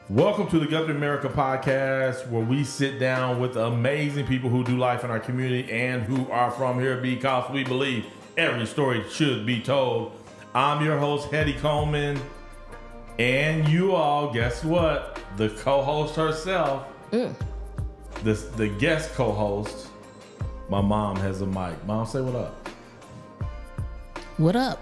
Welcome to the GuthrieAmerica podcast, where we sit down with amazing people who do life in our community and who are from here because we believe every story should be told. I'm your host, Heady Coleman, and you all, guess what? The co-host herself, the guest co-host, my mom has a mic. Mom, say what up. What up?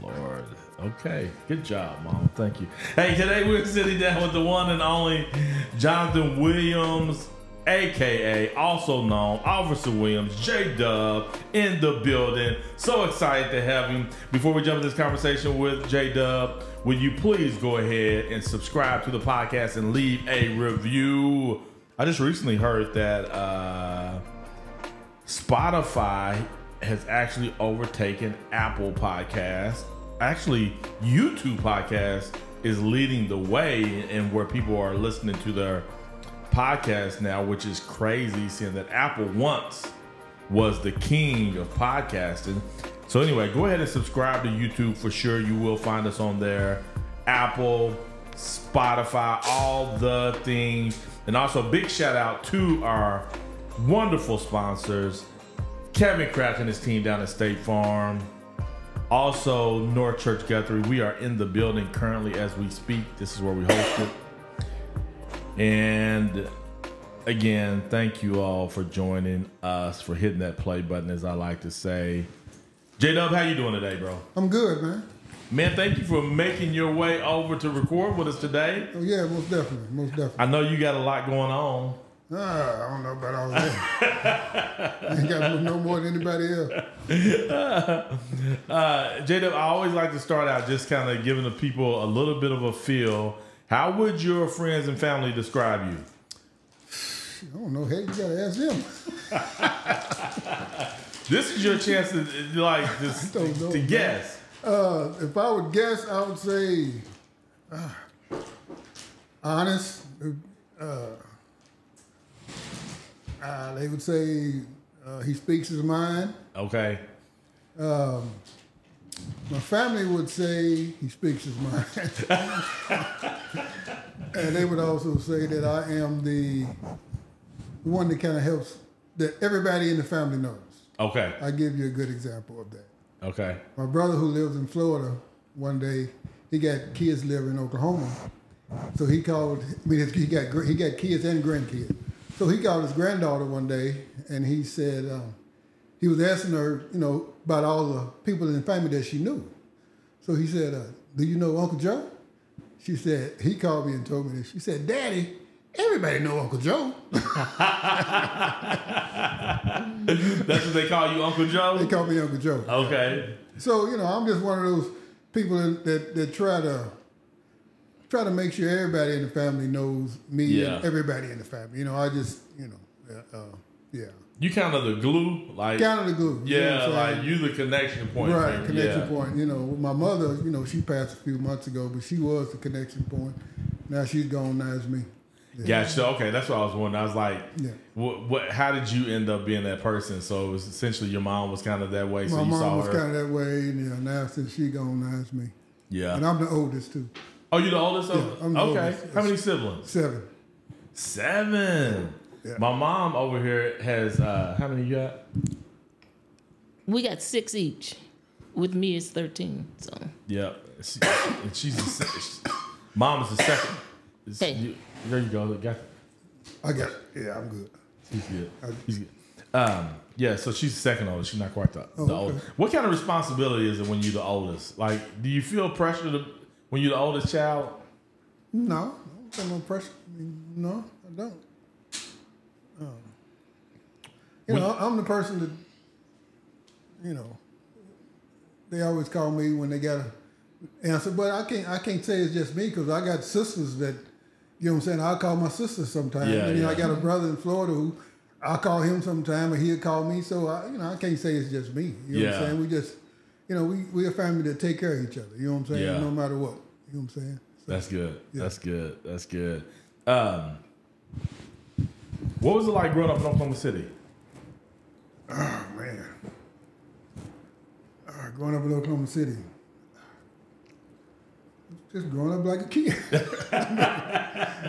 Lord. Okay. Good job, Mom. Thank you. Hey, today we're sitting down with the one and only Jonathan Williams, a.k.a. also known Officer Williams, J-Dub, in the building. So excited to have him. Before we jump into this conversation with J-Dub, will you please go ahead and subscribe to the podcast and leave a review? I just recently heard that Spotify has actually overtaken Apple Podcasts. Actually, YouTube Podcast is leading the way in where people are listening to their podcasts now, which is crazy, seeing that Apple once was the king of podcasting. So anyway, go ahead and subscribe to YouTube for sure. You will find us on there. Apple, Spotify, all the things. And also big shout out to our wonderful sponsors, Kevin Kraft and his team down at State Farm. Also, North Church Guthrie. We are in the building currently as we speak. This is where we host it. And again, thank you all for joining us, for hitting that play button, as I like to say. J-Dub, how you doing today, bro? I'm good, man. Man, thank you for making your way over to record with us today. Oh, yeah, most definitely, most definitely. I know you got a lot going on. I don't know about all that. I ain't got no more than anybody else. J-Dub, I always like to start out just kind of giving the people a little bit of a feel. How would your friends and family describe you? I don't know. Hey, you got to ask them. This is your chance to to guess. If I would guess, I would say honest. They would say he speaks his mind. Okay. My family would say he speaks his mind. And they would also say that I am the one that kind of helps, that everybody in the family knows. Okay. I'll give you a good example of that. Okay. My brother, who lives in Florida, one day, he got kids living in Oklahoma. So he called, he got kids and grandkids. So he called his granddaughter one day, and he said, he was asking her, about all the people in the family that she knew. So he said, do you know Uncle Joe? She said, he called me and told me this. She said, Daddy, everybody know Uncle Joe. That's what they call you, Uncle Joe? They call me Uncle Joe. Okay. So, I'm just one of those people that try to make sure everybody in the family knows me and everybody in the family. I just, yeah. You kind of the glue? Kind of the glue. Yeah, you the connection point. Right, connection point. My mother, she passed a few months ago, but she was the connection point. Now she's gone, now it's me. Yeah. Gotcha. Okay, that's what I was wondering. I was like, how did you end up being that person? So it was essentially your mom was kind of that way, so you saw her. My mom was kind of that way, and now since she's gone, now it's me. Yeah. And I'm the oldest, too. Oh, you the oldest? Yeah, I'm the oldest. How many siblings? 7. 7. Yeah. My mom over here has, how many you got? We got 6 each. With me, it's 13. So. Yeah. Mom is the second. Hey. There you go. I got it. Yeah, I'm good. He's good. He's good. Yeah, so she's the second oldest. She's not quite the okay. oldest. What kind of responsibility is it when you're the oldest? Like, do you feel pressure when you're the oldest child? No, I don't feel no pressure. No, I don't. I'm the person that, they always call me when they got an answer, but I can't say it's just me because I got sisters that, I'll call my sister sometimes. Yeah, I got a brother in Florida who I'll call him sometime, or he'll call me. So I can't say it's just me. You know what I'm saying? We just, we're a family that take care of each other. You know what I'm saying? Yeah. No matter what. You know what I'm saying? So, that's good. Yeah. That's good. That's good. What was it like growing up in Oklahoma City? Oh, man. Growing up in Oklahoma City. Just growing up like a kid.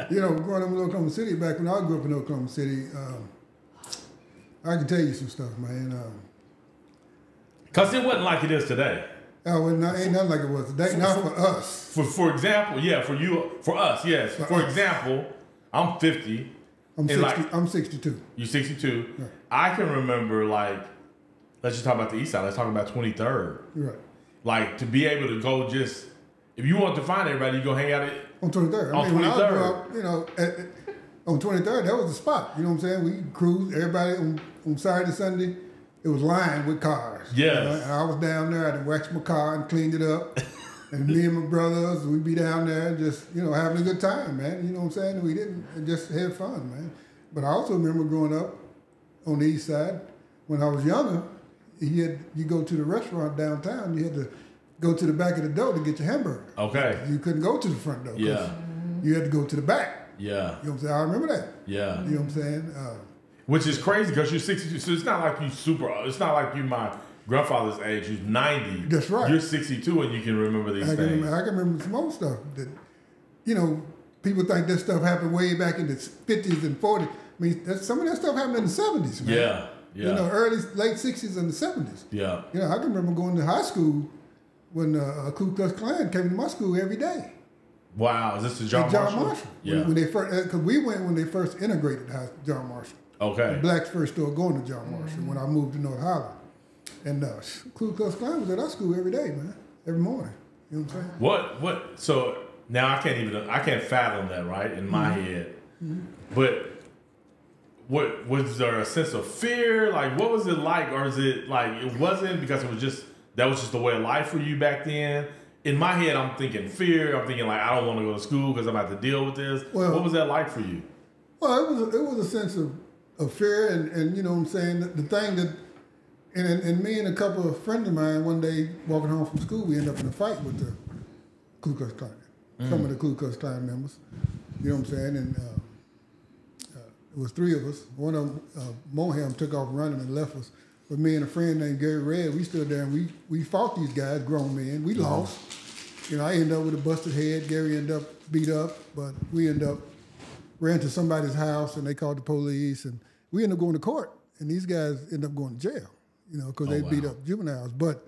You know, growing up in Oklahoma City, back when I grew up in Oklahoma City, I can tell you some stuff, man. Because it wasn't like it is today. Oh, well, ain't nothing like it was today. Not for us. For example, yeah, for us, yes. For example, I'm 50. I'm 62. You're 62. Right. I can remember, like, let's just talk about the East Side. Let's talk about 23rd. Right. Like, to be able to go just, if you want to find everybody, you go hang out on 23rd. I mean, 23rd. When I grew up, you know, on 23rd, that was the spot. You know what I'm saying? We cruised, everybody on Saturday, Sunday. It was lined with cars. Yes. You know? And I was down there. I had waxed my car and cleaned it up. And me and my brothers, we'd be down there just, you know, having a good time, man. You know what I'm saying? We didn't just had fun, man. But I also remember growing up on the East Side. When I was younger, you go to the restaurant downtown, you had to go to the back of the door to get your hamburger. Okay. You couldn't go to the front door. Yeah. You had to go to the back. Yeah. You know what I'm saying? I remember that. Yeah. You know what I'm saying? Which is crazy because you're 62, so it's not like it's not like you my grandfather's age who's 90. That's right. You're 62 and you can remember these things. I can remember some old stuff that, you know, people think this stuff happened way back in the 50s and 40s. I mean, some of that stuff happened in the 70s, man. Yeah, yeah. You know, late 60s and the 70s. Yeah. You know, I can remember going to high school when Ku Klux Klan came to my school every day. Wow, is this the John Marshall? Yeah. When they first, because we went when they first integrated John Marshall. Okay. The blacks first started going to John Marshall when I moved to North Highland. And Ku Klux Klan was at our school every day, man. Every morning. You know what I'm saying? What? So now I can't fathom that, right, in my head. Mm-hmm. But what was there a sense of fear? Like, what was it like? Or is it like it wasn't because that was just the way of life for you back then? In my head, I'm thinking fear. I'm thinking like I don't want to go to school because I'm about to deal with this. Well, what was that like for you? Well, it was a sense of fear and you know what I'm saying? The thing that and me and a couple of friends of mine one day walking home from school, we ended up in a fight with the Ku Klux Klan. Some of the Ku Klux Klan members. You know what I'm saying? And it was three of us. One of them, Moham, took off running and left us. But me and a friend named Gary Red, we stood there and we fought these guys, grown men. We lost. You know, I ended up with a busted head. Gary ended up beat up, but we ran to somebody's house and they called the police and we ended up going to court. And these guys ended up going to jail, you know, because they beat up juveniles. But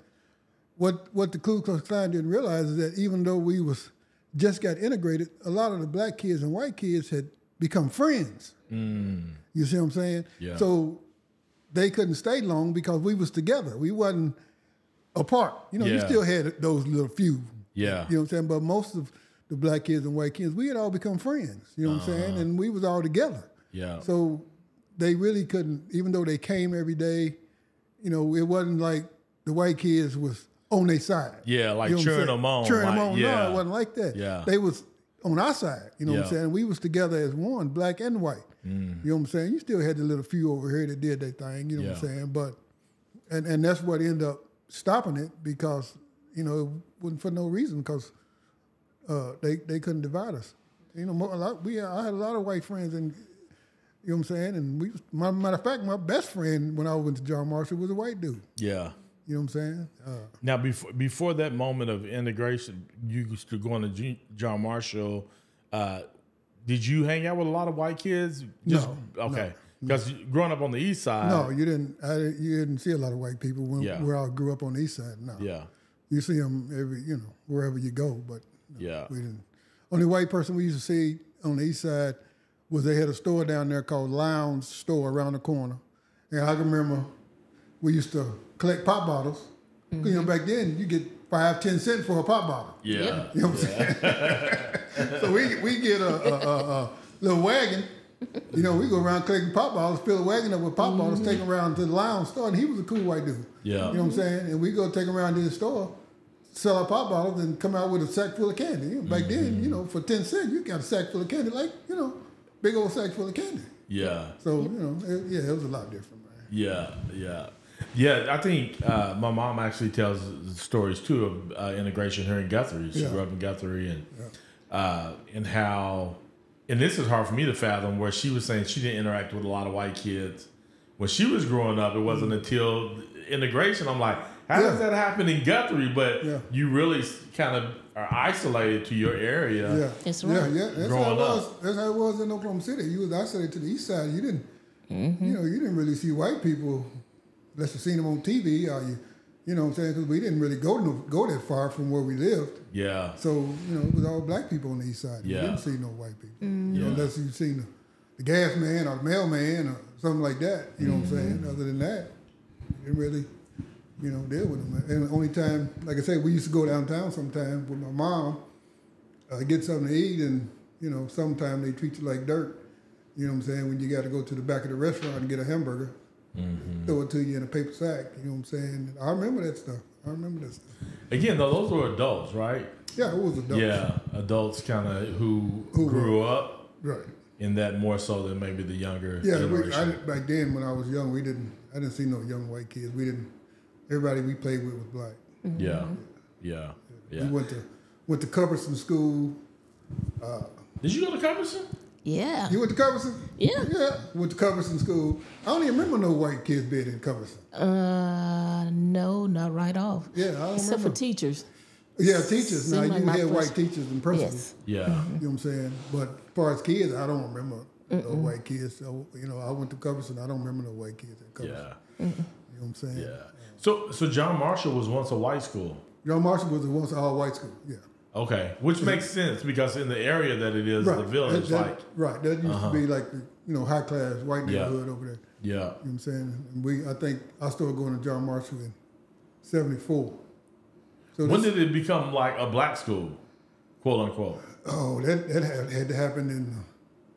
what the Ku Klux Klan didn't realize is that even though we just got integrated, a lot of the black kids and white kids had become friends. Mm. You see what I'm saying? Yeah. So they couldn't stay long because we was together. We wasn't apart. You know, you still had those little few. Yeah. You know what I'm saying? But most of the black kids and white kids, we had all become friends. You know what I'm saying? And we was all together. Yeah. So they really couldn't, even though they came every day, you know, it wasn't like the white kids was on their side. Yeah, like you know cheering them on. Cheering them like, on. Yeah. No, it wasn't like that. Yeah. They was on our side. You know what I'm saying? We was together as one, black and white. Mm. You know what I'm saying? You still had the little few over here that did their thing. You know what I'm saying? But and that's what ended up stopping it because you know it wasn't for no reason because they couldn't divide us. You know, I had a lot of white friends and. You know what I'm saying? And matter of fact, my best friend when I went to John Marshall was a white dude. Yeah. You know what I'm saying? Now, before that moment of integration, you used to go to John Marshall. Did you hang out with a lot of white kids? No. Okay. Because growing up on the East Side. No, you didn't. You didn't see a lot of white people where I grew up on the East Side. No. Yeah. You see them wherever you go, but no, we didn't. Only white person we used to see on the East Side was they had a store down there called Lounge Store around the corner. And I can remember we used to collect pop bottles. Mm-hmm. You know, back then you get 5, 10 cents for a pop bottle. Yeah. You know what I'm saying? So we get a little wagon. You know, we go around collecting pop bottles, fill the wagon up with pop bottles, take them around to the Lounge Store, and he was a cool white dude. Yeah. You know what I'm saying? And we go take them around to the store, sell our pop bottles, and come out with a sack full of candy. You know, back then, you know, for 10 cents, you got a sack full of candy, like, you know, big old sack full of candy. Yeah. So, you know, it was a lot different, man. Yeah, I think my mom actually tells stories, too, of integration here in Guthrie. She grew up in Guthrie and how, and this is hard for me to fathom, where she was saying she didn't interact with a lot of white kids. When she was growing up, it wasn't until integration, I'm like, How does that happen in Guthrie, but you really kind of are isolated to your area? Yeah, that's right. Yeah. That's how it was in Oklahoma City. You was isolated to the east side. You didn't, you didn't really see white people unless you seen them on TV or you know what I'm saying? Because we didn't really go that far from where we lived. Yeah. So, it was all black people on the east side. You didn't see no white people. Unless you seen the gas man or the mailman or something like that. You know what I'm saying? Other than that, you didn't really, deal with them. And the only time, like I said, we used to go downtown sometimes with my mom, get something to eat, and, sometimes they treat you like dirt. You know what I'm saying? When you got to go to the back of the restaurant and get a hamburger. Throw it to you in a paper sack. You know what I'm saying? I remember that stuff. Again, though, those were adults, right? Yeah, it was adults. Yeah, adults kind of who grew up right in that more so than maybe the younger generation. Back then when I was young, I didn't see no young white kids. Everybody we played with was black. Yeah. We went to Cumberson School. Did you go to Cumberson? Yeah. You went to Cumberson? Yeah. Yeah. Went to Cumberson School. I don't even remember no white kids being in Cumberson. No, not right off. Yeah, I don't Except remember. for teachers. Yeah, teachers. Now, Like you had white teachers and principals. Yes. Yeah. You know what I'm saying? But as far as kids, I don't remember no white kids. So, I went to Cumberson. I don't remember no white kids at Cumberson. Yeah. You know what I'm saying? Yeah. So John Marshall was once a white school. John Marshall was once an all-white school, yeah. Okay, which makes sense because in the area that it is, the village, that used to be like the high class white neighborhood over there. Yeah. You know what I'm saying? And I think I started going to John Marshall in '74. So when did it become like a black school, quote unquote? Oh, that had to happen in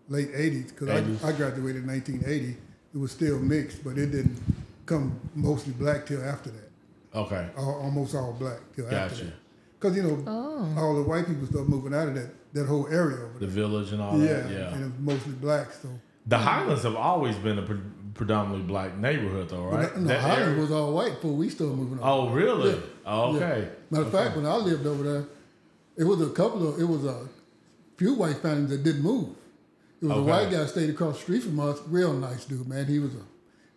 the late '80s because I graduated in 1980. It was still mixed, but it didn't come mostly black till after that. Okay. Almost all black till after Gotcha. that. Because, all the white people started moving out of that whole area over there. The village and all that, yeah. And it was mostly black, so. The Highlands have always been a predominantly black neighborhood, though, right? No, Highlands was all white before we started moving over. Oh, really? Yeah. Oh, okay. Yeah. Matter of fact, when I lived over there, it was a few white families that didn't move. It was a white guy stayed across the street from us, real nice dude, man. He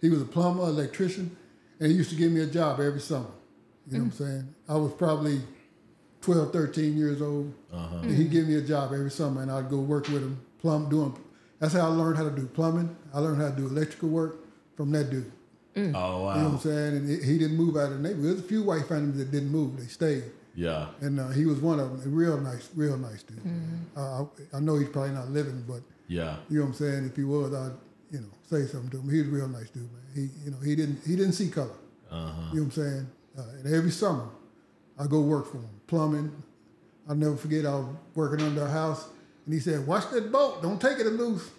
was a plumber, electrician, and he used to give me a job every summer. You know what I'm saying? I was probably 12, 13 years old. And he'd give me a job every summer, and I'd go work with him, that's how I learned how to do plumbing. I learned how to do electrical work from that dude. Oh, wow. You know what I'm saying? And he didn't move out of the neighborhood. There's a few white families that didn't move. They stayed. Yeah. And he was one of them. A real nice dude. I know he's probably not living, but yeah. You know what I'm saying? If he was, I'd, say something to him. He was a real nice dude, man. He didn't see color. You know what I'm saying? And every summer, I go work for him, plumbing. I'll never forget, I was working under a house, and he said, "Watch that boat, don't take it loose."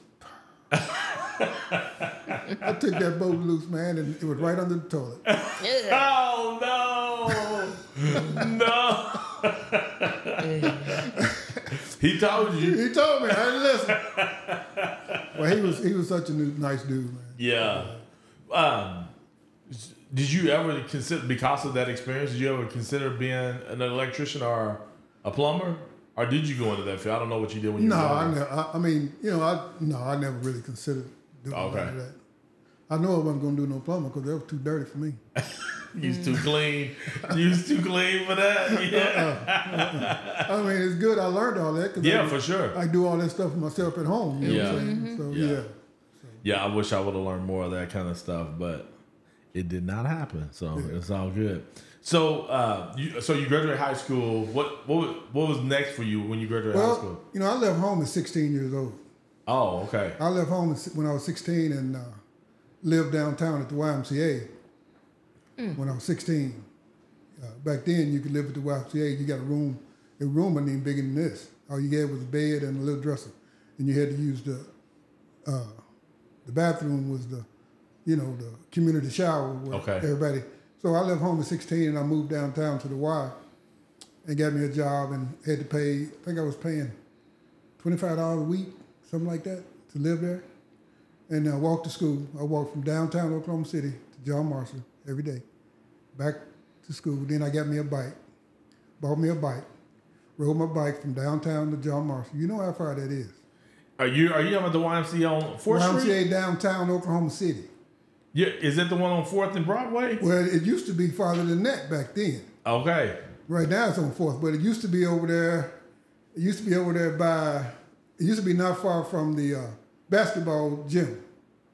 I took that boat loose, man, and it was right under the toilet. Oh, no. He told you. He told me, I didn't listen. Well, he was such a nice dude, man. Yeah. Did you ever consider, because of that experience, did you ever consider being an electrician or a plumber? Or did you go into that field? I don't know what you did when you were younger. I never really considered doing that. I know I wasn't going to do no plumbing because that was too dirty for me. You was too clean. You was too clean for that? Yeah. I mean, it's good I learned all that. For sure. I do all that stuff for myself at home. You know what I'm saying? So, yeah. Yeah, I wish I would have learned more of that kind of stuff, but it did not happen. So it's all good. So you graduated high school. What was next for you when you graduated high school? I left home at 16 years old. Oh, okay. I left home when I was 16 and lived downtown at the YMCA when I was 16. Back then, you could live at the YMCA. You got a room wasn't even bigger than this. All you had was a bed and a little dresser. And you had to use the bathroom was the community shower where everybody. So I left home at 16 and I moved downtown to the Y and got me a job and had to pay, I think I was paying $25 a week, something like that, to live there. And I walked to school. I walked from downtown Oklahoma City to John Marshall every day, back to school. Then I got me a bike, bought me a bike, rode my bike from downtown to John Marshall. You know how far that is. Are you having the YMCA on 4th Street? YMCA downtown Oklahoma City. Yeah, is it the one on 4th and Broadway? Well, it used to be farther than that back then. Okay. Right now it's on 4th, but it used to be over there. It used to be over there by. It used to be not far from the basketball gym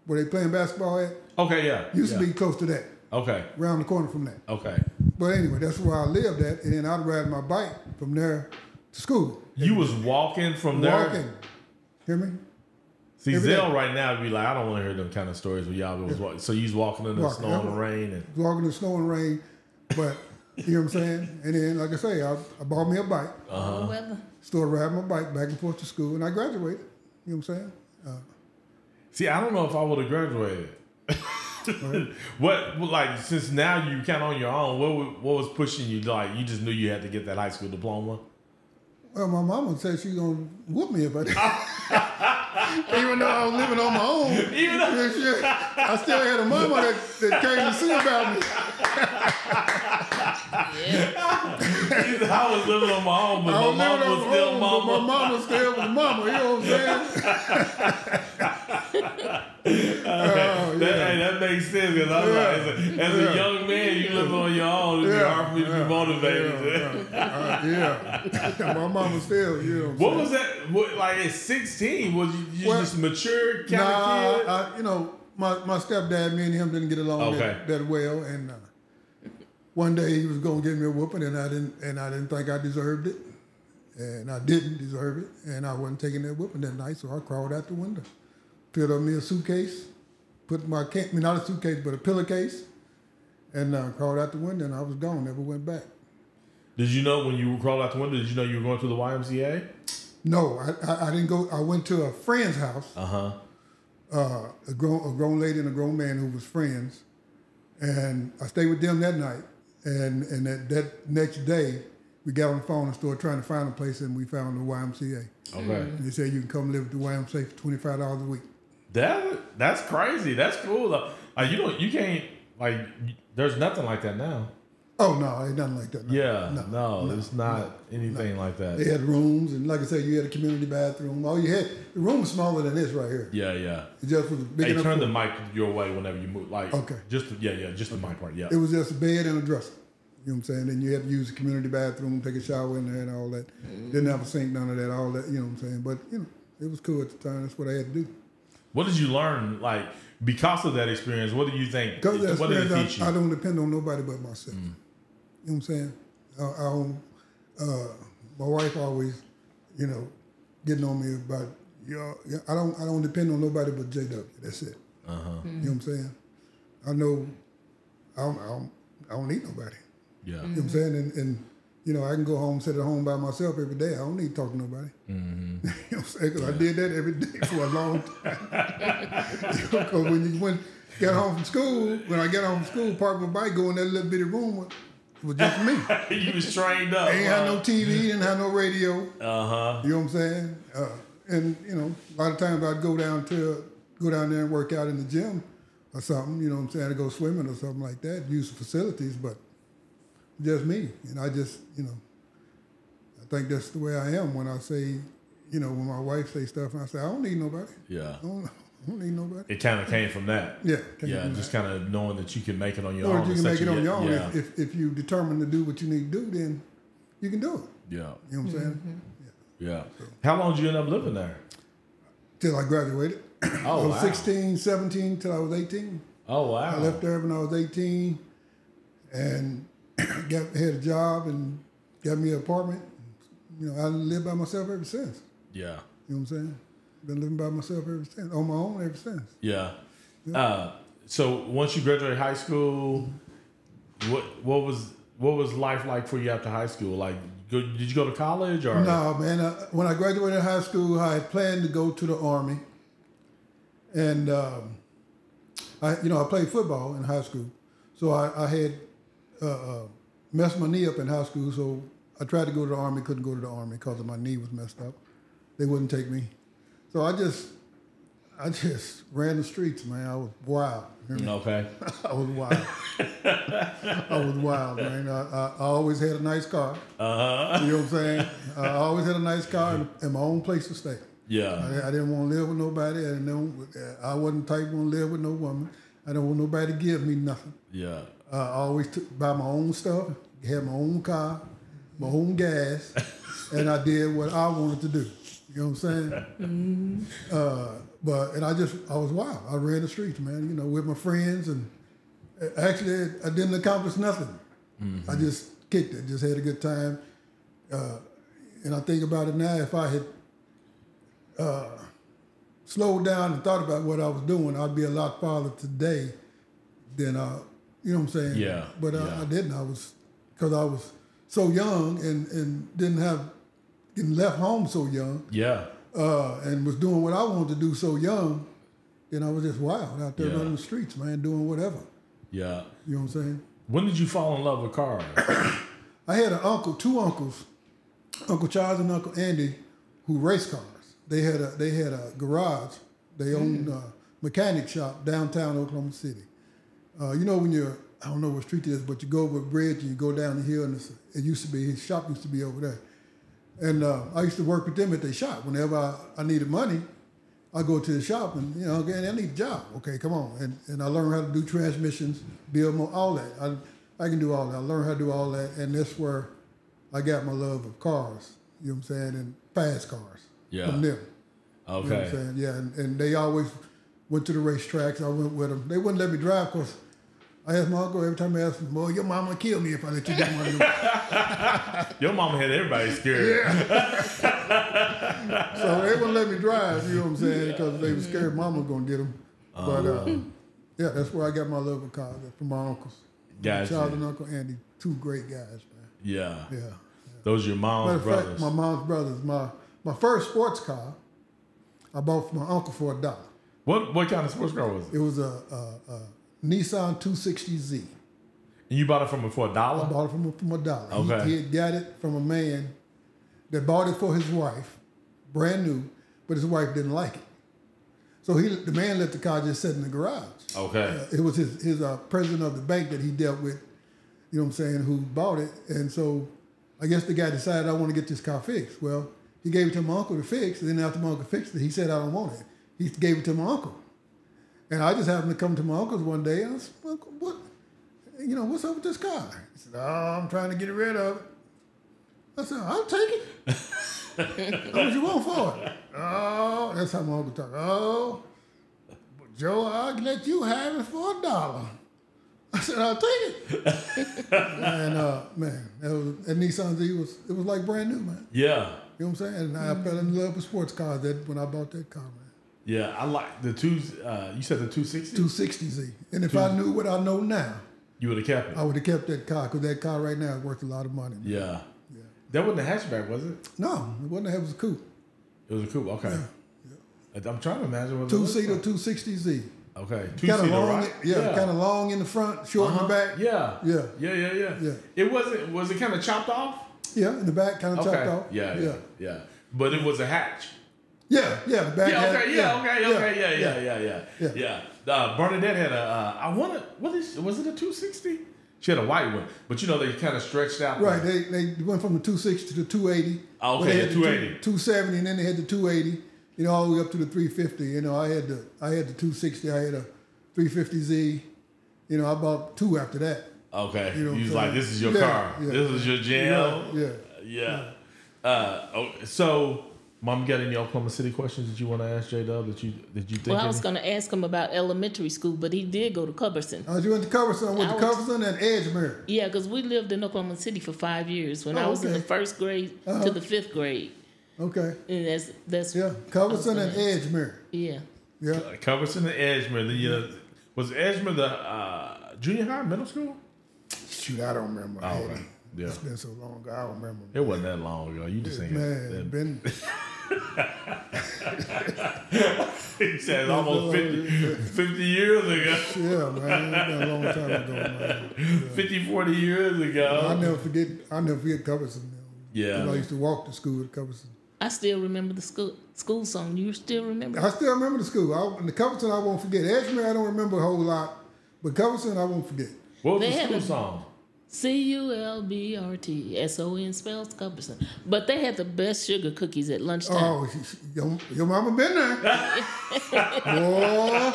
where they playing basketball at. Okay, yeah. Used to be close to that. Okay. Around the corner from that. Okay. But anyway, that's where I lived at, and then I'd ride my bike from there to school. You was walking from there? Walking. Hear me? See, Zell right now would be like, I don't want to hear them kind of stories where y'all was walking. So you was walking in the snow and the rain. And walking in the snow and rain, but you know what I'm saying? And then, like I say, I bought me a bike. Started riding my bike back and forth to school, and I graduated. You know what I'm saying? See, I don't know if I would have graduated. What, like, since now you kind of on your own, what was pushing you? Like, you just knew you had to get that high school diploma? Well, my mama said she's going to whoop me if I did. Even though I was living on my own. Even though I still had a mama that came to see about me. I was living on my own, but my mama was still mama. But my mama still was mama, you know what I'm saying? That makes sense, because I was like, as a young man, you live on your own, it'd be hard for me to be motivated. My mama still, you know what was that, like at 16, was you just mature kind of kid? You know, my stepdad, me and him didn't get along that well, and one day he was going to give me a whooping, and I didn't think I deserved it, and I didn't deserve it, and I wasn't taking that whooping that night, so I crawled out the window, filled up me a suitcase, put my not a suitcase, but a pillowcase, and crawled out the window, and I was gone, never went back. Did you know when you crawled out the window, did you know you were going to the YMCA? No, I didn't go. I went to a friend's house. A grown lady and a grown man who was friends, and I stayed with them that night. And that next day, we got on the phone and started trying to find a place, and we found the YMCA. Okay. And they said you can come live at the YMCA for $25 a week. That's crazy. That's cool. Like you can't, like, there's nothing like that now. Oh no, ain't nothing like that. No. Yeah, no, it's not anything like that. They had rooms, and like I said, you had a community bathroom. All you had, the room was smaller than this right here. Yeah, yeah. It just was big enough. Hey, turn the mic your way whenever you move. Like, just the mic part. Yeah. It was just a bed and a dresser. You know what I'm saying? And you had to use the community bathroom, take a shower in there, and all that. Didn't have a sink, none of that, all that. You know what I'm saying? But you know, it was cool at the time. That's what I had to do. What did you learn, like, because of that experience? What do you think? Because of that experience, I don't depend on nobody but myself. You know what I'm saying? My wife always, you know, getting on me about, I don't depend on nobody but JW. That's it. You know what I'm saying? I know I don't need nobody. Yeah. You know what I'm saying? And you know, I can go home, sit at home by myself every day. I don't need to talk to nobody. You know what I'm saying? Because I did that every day for a long time. Because when got home from school, when I got home from school, park my bike, go in that little bitty room. It was just me. You was trained up. Ain't had no TV, didn't have no radio. You know what I'm saying? And you know, a lot of times I'd go down there and work out in the gym or something. You know what I'm saying? To go swimming or something like that. Use the facilities, but just me. And I just, you know, I think that's the way I am when I say, you know, when my wife say stuff and I say I don't need nobody. Yeah. I don't need nobody. It kind of came from that. Yeah. Just kind of knowing that you can make it on your own. Or you can make it on your own. Yeah. If you determined to do what you need to do, then you can do it. Yeah. You know what I'm saying? Yeah. So, how long did you end up living there? Till I graduated. I was 16, 17 till I was 18. Oh, wow. I left there when I was 18 and had a job and got me an apartment. You know, I lived by myself ever since. Yeah. You know what I'm saying? Been living by myself ever since, on my own ever since. Yeah. So once you graduated high school, what was life like for you after high school? Like, did you go to college or? No, man. When I graduated high school, I had planned to go to the Army, and I played football in high school, so I had messed my knee up in high school. So I tried to go to the Army, couldn't go to the Army because my knee was messed up. They wouldn't take me. So I just ran the streets, man. I was wild. Okay. I was wild. I was wild, man. I always had a nice car. You know what I'm saying? I always had a nice car and my own place to stay. Yeah. I didn't want to live with nobody. I wasn't the type to live with no woman. I don't want nobody to give me nothing. Yeah. I always buy my own stuff, had my own car, my own gas, and I did what I wanted to do. You know what I'm saying? Mm-hmm. I was wild. I ran the streets, man, with my friends, and actually I didn't accomplish nothing. Mm-hmm. I just kicked it, just had a good time. And I think about it now, if I had slowed down and thought about what I was doing, I'd be a lot farther today than you know what I'm saying? Yeah. But I didn't. Because I was so young and getting left home so young. Yeah. And was doing what I wanted to do so young, then I was just wild out there running the streets, man, doing whatever. Yeah. You know what I'm saying? When did you fall in love with cars? I had two uncles, Uncle Charles and Uncle Andy, who raced cars. They had a garage. They owned a mechanic shop downtown Oklahoma City. When I don't know what street it is, but you go over a bridge and you go down the hill, and his shop used to be over there. And I used to work with them at their shop. Whenever I needed money, I go to the shop and, I need a job. Okay, come on. And I learned how to do transmissions, build all that. I can do all that. I learned how to do all that, and that's where I got my love of cars, you know what I'm saying, and fast cars from them. Okay. You know what I'm saying? Yeah, and they always went to the racetracks. I went with them. They wouldn't let me drive because I asked my uncle every time I asked him, boy, your mama will kill me if I let you get one of them. Your mama had everybody scared. Yeah. So they wouldn't let me drive, you know what I'm saying, because they were scared mama was going to get them. But, that's where I got my love of cars, from my uncles. Gotcha. Charles and Uncle Andy, two great guys, man. Yeah. Yeah. Those are your mom's brothers. Matter of fact, my mom's brothers. My first sports car, I bought from my uncle for $1. What kind of sports car was it? It was a Nissan 260Z. And you bought it from him for $1? I bought it from $1. Okay. He had got it from a man that bought it for his wife, brand new, but his wife didn't like it. So the man let the car just sit in the garage. Okay. It was his president of the bank that he dealt with, you know what I'm saying, who bought it. And so I guess the guy decided, I want to get this car fixed. Well, he gave it to my uncle to fix, and then after my uncle fixed it, he said, I don't want it. He gave it to my uncle. And I just happened to come to my uncle's one day, and I said, Uncle, what's up with this car? He said, I'm trying to get rid of it. I said, I'll take it. How much you want for it? Oh, that's how my uncle talked. Oh, Joe, I'll let you have it for $1. I said, I'll take it. And man, that Nissan Z it was like brand new, man. Yeah. You know what I'm saying? And I fell in love with sports cars when I bought that car, man. Yeah, I like the you said the 260? 260Z. And if I knew what I know now, you would have kept it. I would have kept that car, because that car right now is worth a lot of money. Man. Yeah. That wasn't a hatchback, was it? No, it wasn't. It was a coupe. It was a coupe. Okay. Yeah. I'm trying to imagine what Two-seater 260Z. Okay. Kind of long. Right? Yeah, kind of long in the front, short in the back. Yeah. Yeah. It was it kind of chopped off? Yeah, in the back, kind of chopped off. Yeah. But it was a hatch. Yeah, the back. Yeah. Bernadette had was it a 260? She had a white one, but they kind of stretched out. Right, they went from the 260 to the 280. Oh, okay, the 280. 270, and then they had the 280. All the way up to the 350. I had the 260. I had a 350Z. I bought two after that. Okay, you was like, this is your car. Yeah. This is your jam. Yeah. So, Mom, got any Oklahoma City questions that you want to ask J-Dub that you think? Well, I was going to ask him about elementary school, but he did go to Culbertson. You went to Culbertson. I went to Culberson and Edgemere. Yeah, because we lived in Oklahoma City for 5 years. When I was in the first grade to the fifth grade. Okay. And that's Culberson and Edgemere. Yeah. Culberson and Edgemere. Was Edgemere the junior high, middle school? Shoot, I don't remember. Oh, right. Yeah. It's been so long ago. I don't remember. It wasn't that long ago. You just think been. He said almost 50 years ago. Yeah, man. It's been a long time ago, man. Yeah. 50, 40 years ago. I'll never forget Culberson. Yeah. I used to walk to school at Culberson. I still remember the school song. You still remember? I still remember the school. The Culberson I won't forget. Edgemere I don't remember a whole lot, but Culberson I won't forget. What was the school song? Culbertson spells Culbertson. But they had the best sugar cookies at lunchtime. Oh, your mama been there. Boy.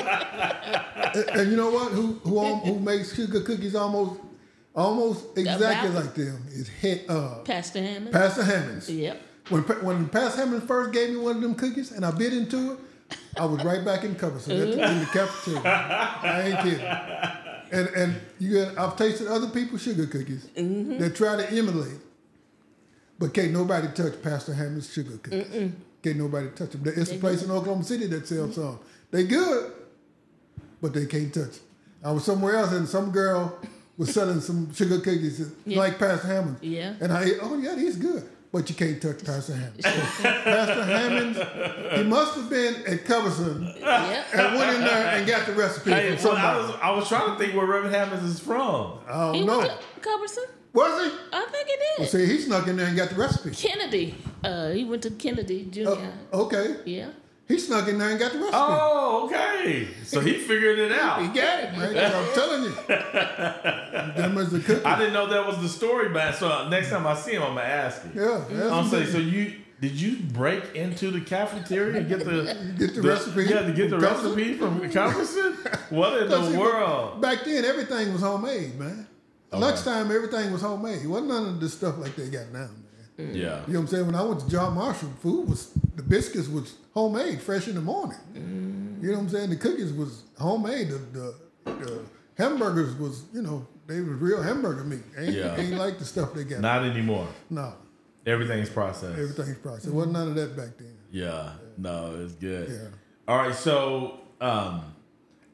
And you know what? Who makes sugar cookies almost exactly like them is Pastor Hammond. Pastor Hammond's. Yep. When Pastor Hammond first gave me one of them cookies and I bit into it, I was right back in Culbertson in the cafeteria. I ain't kidding. And I've tasted other people's sugar cookies that try to emulate, but can't nobody touch Pastor Hammond's sugar cookies. Can't nobody touch them. It's a place in Oklahoma City that sells some. They good, but they can't touch it. I was somewhere else and some girl was selling some sugar cookies like Pastor Hammond. Yeah. And I ate, oh yeah, these good. But you can't touch Pastor Hammond. Pastor Hammond, he must have been at Culbertson and went in there and got the recipe from somebody. I was trying to think where Reverend Hammond is from. I don't know. Went to Culbertson? Was he? I think he did. Well, see, he snuck in there and got the recipe. Kennedy. He went to Kennedy Junior. Okay. Yeah. He snuck in there and got the recipe. Oh, okay. So he figured it out. He got it, man. I'm telling you. Them is the cookie. I didn't know that was the story, man. So next time I see him, I'm going to ask him. Yeah. I'm saying, so did you break into the cafeteria and get the recipe? Yeah, to get the recipe from Culbertson? What in the world? Back then, everything was homemade, man. Okay. Lunchtime, everything was homemade. It wasn't none of the stuff like they got now, man. Yeah. You know what I'm saying? When I went to John Marshall, the biscuits was homemade, fresh in the morning. You know what I'm saying? The cookies was homemade. The hamburgers was, they was real hamburger meat. Ain't like the stuff they got. Not anymore. No. Everything's processed. Everything's processed. It wasn't none of that back then. Yeah. No, it's good. Yeah. All right. So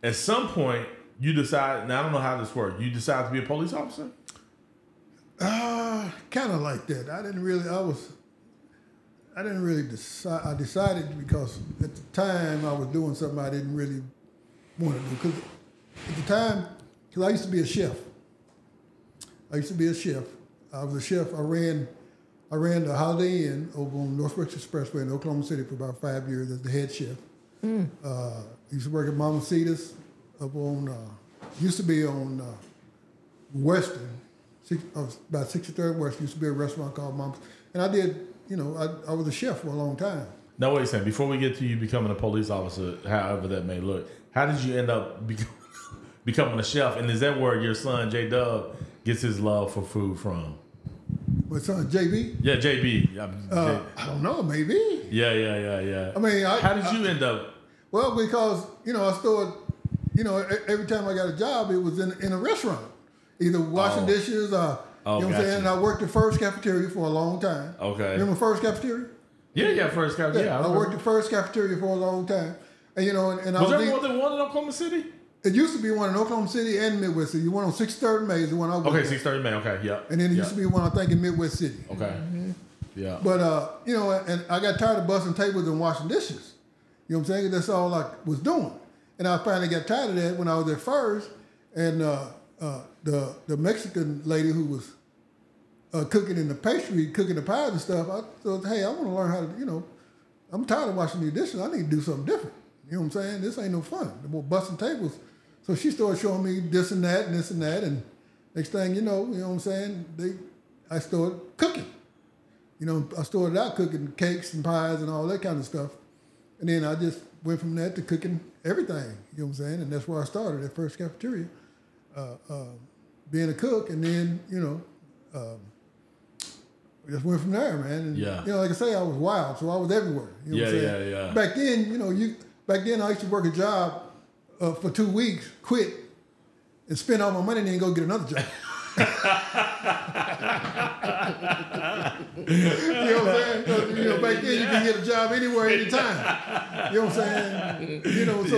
at some point, you decide, now I don't know how this works. You decide to be a police officer? Kind of like that. I didn't really decide. I decided because at the time I was doing something I didn't really want to do. Because at the time, I used to be a chef. I was a chef. I ran the Holiday Inn over on Northwest Expressway in Oklahoma City for about 5 years as the head chef. Used to work at Mama Cita's up on, used to be on Western, about 63rd West. Used to be a restaurant called Mama's. And I did, I was a chef for a long time. Now, wait a second. Before we get to you becoming a police officer, however that may look, how did you end up becoming a chef? And is that where your son, J-Dub, gets his love for food from? My son, JB? Yeah, JB. I don't know, maybe. Yeah. I mean, how did you end up? Well, because, I started, every time I got a job, it was in a restaurant. Either washing dishes or, you know what I'm saying? And I worked at First Cafeteria for a long time. Okay. Remember First Cafeteria? Yeah, First Cafeteria. Yeah, I worked at First Cafeteria for a long time. And, and was there more than one in Oklahoma City? It used to be one in Oklahoma City and Midwest City. One on 63rd May is the one I worked at. Okay, 63rd May, okay, yeah. And then it used to be one, I think, in Midwest City. Okay, yeah. But, and I got tired of busting tables and washing dishes. You know what I'm saying? That's all I was doing. And I finally got tired of that when I was at First. And the Mexican lady who was cooking in the pastry, cooking the pies and stuff, I thought, hey, I want to learn how to, I'm tired of washing these dishes. I need to do something different. You know what I'm saying? This ain't no fun. We're busting tables. So she started showing me this and that and this and that. And next thing you know what I'm saying? I started cooking. I started out cooking cakes and pies and all that kind of stuff. And then I just went from that to cooking everything. You know what I'm saying? And that's where I started at First Cafeteria, being a cook. And then, just went from there, man. And, like I say, I was wild, so I was everywhere. You know what I'm saying? Yeah. Back then, back then I used to work a job for 2 weeks, quit, and spend all my money and then go get another job. You know what I'm saying? Back then you can get a job anywhere, anytime. You know what I'm saying? So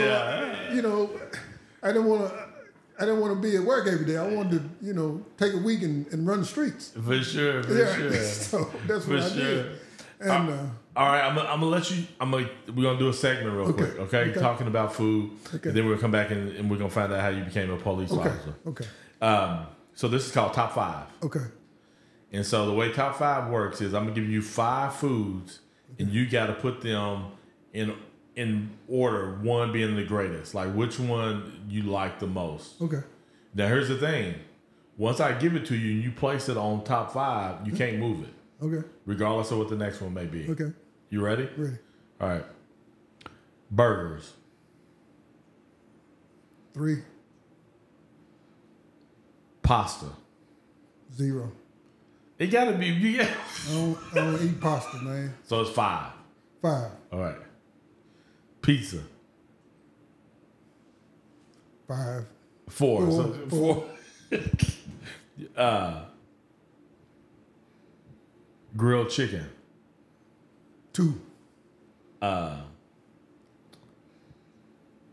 I didn't want to be at work every day. I wanted to, take a week and run the streets. For sure. So that's what I did. And, all right, I'm gonna let you. We're gonna do a segment real quick, okay? Talking about food, and then we'll come back and we're gonna find out how you became a police officer. Okay. So this is called Top 5. Okay. And so the way Top 5 works is I'm gonna give you 5 foods, and you got to put them in order. One being the greatest, like which one you like the most. Okay. Now here's the thing: Once I give it to you and you place it on top 5, you can't move it. Okay. Regardless of what the next one may be. Okay. You ready? Ready. All right. Burgers. 3. Pasta. 0. It gotta be. Yeah. I don't eat pasta, man. So it's 5. 5. All right. Pizza. 5. 4. So 4. Grilled chicken. 2.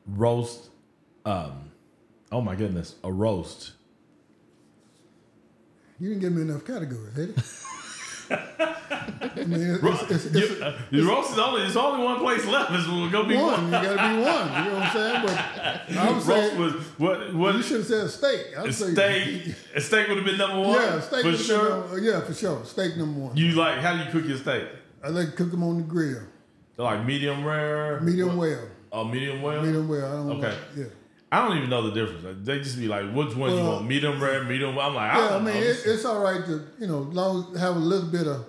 Roast. Oh my goodness, a roast. You didn't give me enough categories, Heady. I mean, the roast is only. There's only one place left. It's gonna be one. You gotta be one. You know what I'm saying? But I was saying was what? You should have said steak. A steak would have been number 1. Yeah, steak for sure. For sure. Steak number 1. You like? How do you cook your steak? I like to cook them on the grill. Like medium rare. Medium well. Oh, medium well. Medium well. I don't okay. Yeah. I don't even know the difference. They just be like, which one you want? Medium rare, medium well. I'm like, I mean, it's all right to, long as have a little bit of,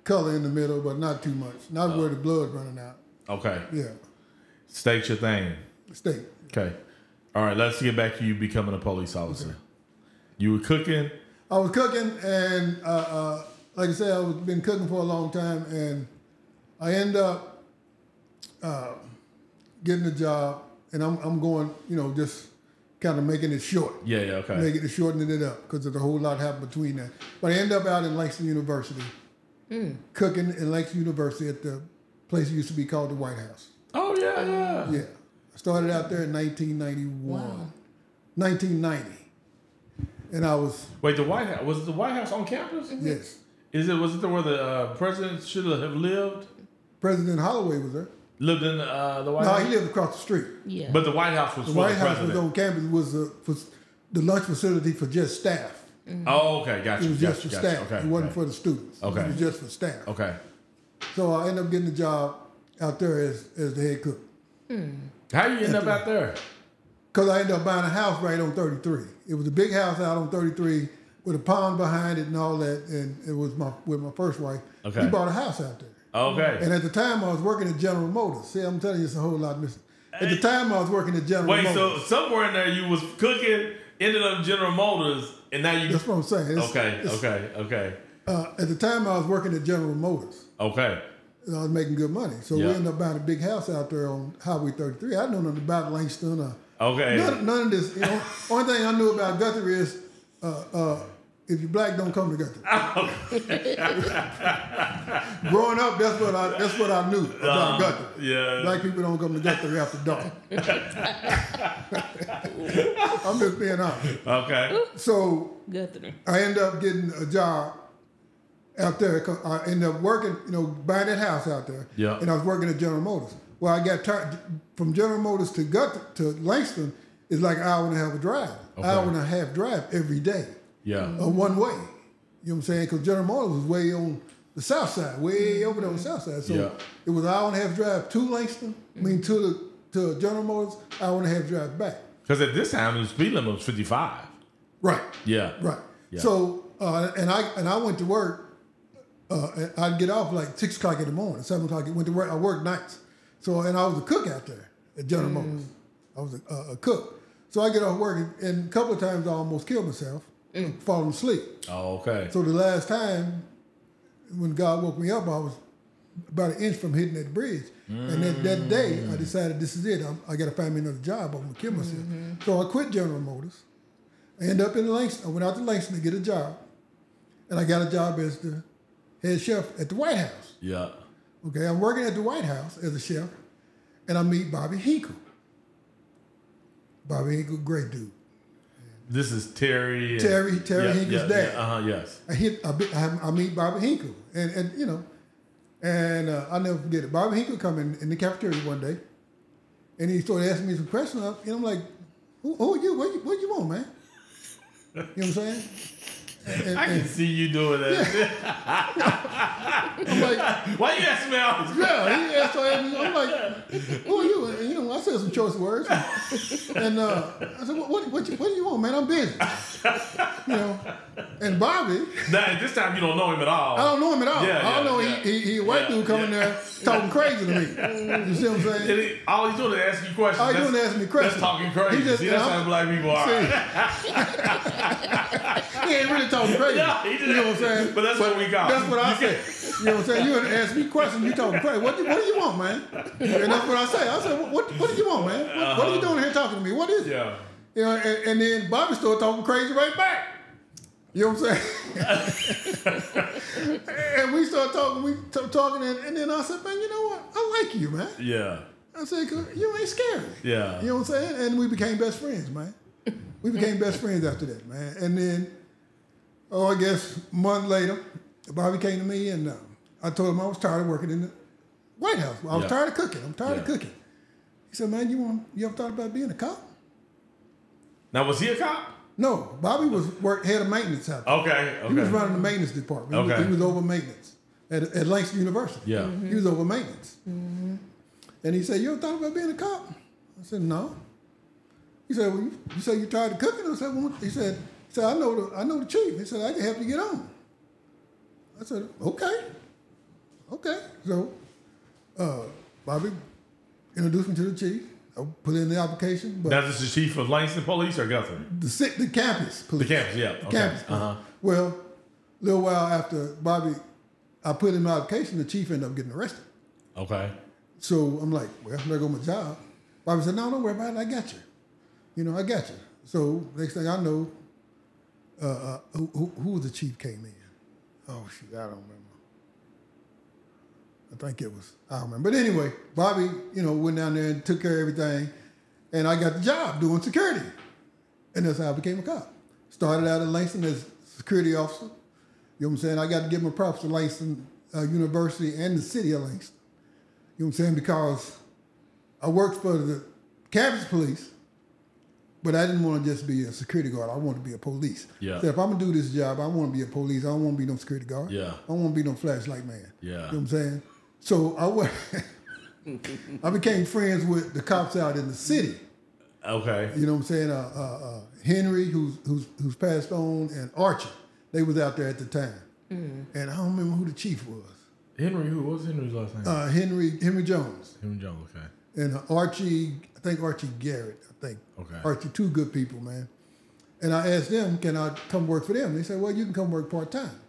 color in the middle, but not too much. Not where the blood running out. Okay. Yeah. Steak's your thing. Steak. Okay. All right, let's get back to you becoming a police officer. Okay. You were cooking? I was cooking, and like I said, I've been cooking for a long time, and I end up getting a job. And I'm going, just kind of making it short. Yeah, okay. Making it, shortening it up, because there's a whole lot happened between that. But I end up out in Langston University, cooking in Langston University at the place that used to be called the White House. Oh, yeah. Yeah. I started out there in 1991. Wow. 1990. And I was... Wait, the White House, was the White House on campus? Yes. Was it where the president should have lived? President Holloway was there. Lived in the White House? No, he lived across the street. Yeah. But the White House was the White House was on campus, was the lunch facility for just staff. Mm-hmm. Oh, okay, gotcha. It was just for staff. Okay, it wasn't for the students. Okay. It was just for staff. Okay. So I ended up getting a job out there as the head cook. How you end up out there? Because I ended up buying a house right on 33. It was a big house out on 33 with a pond behind it and all that, and it was with my first wife. Okay. We bought a house out there. Okay. And at the time, I was working at General Motors. See, I'm telling you, it's a whole lot missing. At the time, I was working at General Motors. Wait, so somewhere in there you was cooking, ended up General Motors, and now you... That's what I'm saying. Okay. At the time, I was working at General Motors. Okay. And I was making good money. So we ended up buying a big house out there on Highway 33. I didn't know nothing about Langston. None of this. Only thing I knew about Guthrie is if you're black, don't come to Guthrie. Growing up, that's what I knew about Guthrie. Yeah. Black people don't come to Guthrie after dark. I'm just being honest. Okay. So Guthrie. I ended up getting a job out there. I ended up working, buying that house out there. Yeah. And I was working at General Motors. Well, I got tired. From General Motors to Langston is like an hour and a half drive. Okay. Hour and a half drive every day. Yeah. One way. You know what I'm saying? Because General Motors was way on the south side, way over there on the south side. So it was an hour and a half drive to Langston. To General Motors, hour and a half drive back. Because at this time the speed limit was 55. Right. Yeah. Right. Yeah. So and I went to work. I'd get off like 6 o'clock in the morning, 7 o'clock. I went to work. I worked nights. So and I was a cook out there at General Motors. I was a cook. So I get off work, and a couple of times I almost killed myself, falling asleep. Oh, okay. So the last time, when God woke me up, I was about an inch from hitting that bridge. And that day, I decided this is it. I got to find me another job. I'm going to kill myself. So I quit General Motors. I ended up in Langston. I went out to Langston to get a job. And I got a job as the head chef at the White House. Yeah. Okay, I'm working at the White House as a chef, and I meet Bobby Hinkle. Bobby Hinkle, great dude. This is Terry. Terry Hinkle's dad. Yes. I meet Bobby Hinkle, and I'll never forget it. Bobby Hinkle come in the cafeteria one day, and he started asking me some questions, and I'm like, "Who are you? What you want, man?" You know what I'm saying? I can see you doing that. Yeah. I'm like, why you asking me all this? Yeah, he asked me. I'm like, who are you? And I said some choice words. And I said, what do you want, man? I'm busy. You know. And Bobby. Now, this time you don't know him at all. I don't know him at all. Yeah, I don't know he a white dude coming there talking crazy to me. You see what I'm saying? All he's doing is asking you questions. All he's doing is asking me questions. That's talking crazy. See, that's how black people are. He ain't really talking crazy. Yeah, he did. You know what I'm saying? But that's what we got. That's what I said. You know what I'm saying? You ask me questions, you talking crazy. What do you want, man? And that's what I say. I said, what do you want, man? What are you doing here talking to me? What is it? Yeah. You know, and then Bobby started talking crazy right back. You know what I'm saying? And we started talking, and then I said, man, you know what? I like you, man. Yeah. I said, 'cause you ain't scary. Yeah. You know what I'm saying? And we became best friends, man. We became best friends after that, man. And then, I guess a month later, Bobby came to me, and I told him I was tired of working in the White House. I was tired of cooking. I'm tired of cooking. He said, man, you ever thought about being a cop? Now, was he a cop? No, Bobby was head of maintenance out there. Okay. He was running the maintenance department. He was over maintenance at Langston University. Yeah. Mm-hmm. He was over maintenance. Mm-hmm. And he said, you ever thought about being a cop? I said, no. He said, well, you say you're tired of cooking? I said, well, he said, I know the chief. He said, I can help you get on. I said, okay. So Bobby introduced me to the chief. I put in the application. But now, this is the chief of Langston Police or Guthrie? The campus police. The campus, yeah. The campus police. Well, a little while after Bobby, I put in my application, the chief ended up getting arrested. Okay. So I'm like, well, there go my job. Bobby said, no, don't worry about it. I got you. You know, I got you. So next thing I know, who the chief came in? Oh, shoot, I don't remember. I think I don't remember. But anyway, Bobby, went down there and took care of everything. And I got the job doing security. And that's how I became a cop. Started out at Langston as security officer. You know what I'm saying? I got to give my props to Langston University and the city of Langston. You know what I'm saying? Because I worked for the campus police, but I didn't want to just be a security guard. I wanted to be a police. Yeah. So if I'm going to do this job, I want to be a police. I don't want to be no security guard. Yeah. I don't want to be no flashlight man. Yeah. You know what I'm saying? So I became friends with the cops out in the city. Okay. You know what I'm saying? Henry, who's passed on, and Archie. They was out there at the time. Mm. And I don't remember who the chief was. Henry, who? What was Henry's last name? Henry Jones. Henry Jones, okay. And Archie, I think Archie Garrett, Okay. Archie, two good people, man. And I asked them, can I come work for them? They said, well, you can come work part-time.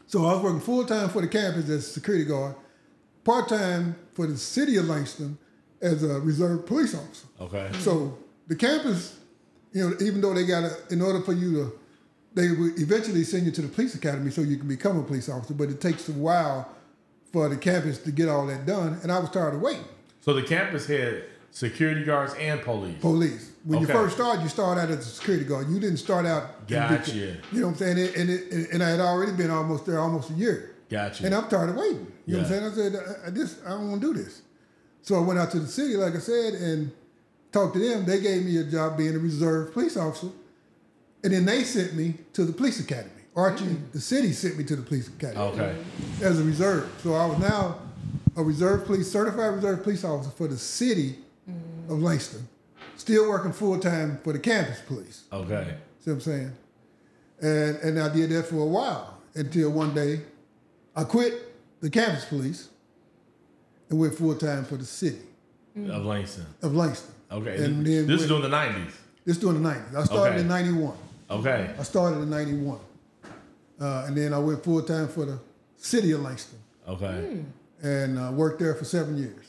So I was working full-time for the campus as a security guard, part-time for the city of Langston as a reserve police officer. Okay. So the campus, even though they in order for you to, they would eventually send you to the police academy so you can become a police officer, but it takes a while for the campus to get all that done, and I was tired of waiting. So the campus had security guards and police? Police. When you first start, you start out as a security guard. You didn't start out. Gotcha. You know what I'm saying? And I had already been almost a year. Gotcha. And I'm tired of waiting. You know what I'm saying? I said, I don't want to do this. So I went out to the city, like I said, and talked to them. They gave me a job being a reserve police officer. And then they sent me to the police academy. Archie, the city sent me to the police academy. Okay. As a reserve. So I was now a certified reserve police officer for the city of Langston. Still working full-time for the campus police. Okay. See what I'm saying? And I did that for a while until one day I quit the campus police and went full-time for the city. Of Langston. Of Langston. Okay. And then this is during the 90s? This is during the 90s. I started in 91. Okay. I started in 91. And then I went full-time for the city of Langston. Okay. And worked there for 7 years.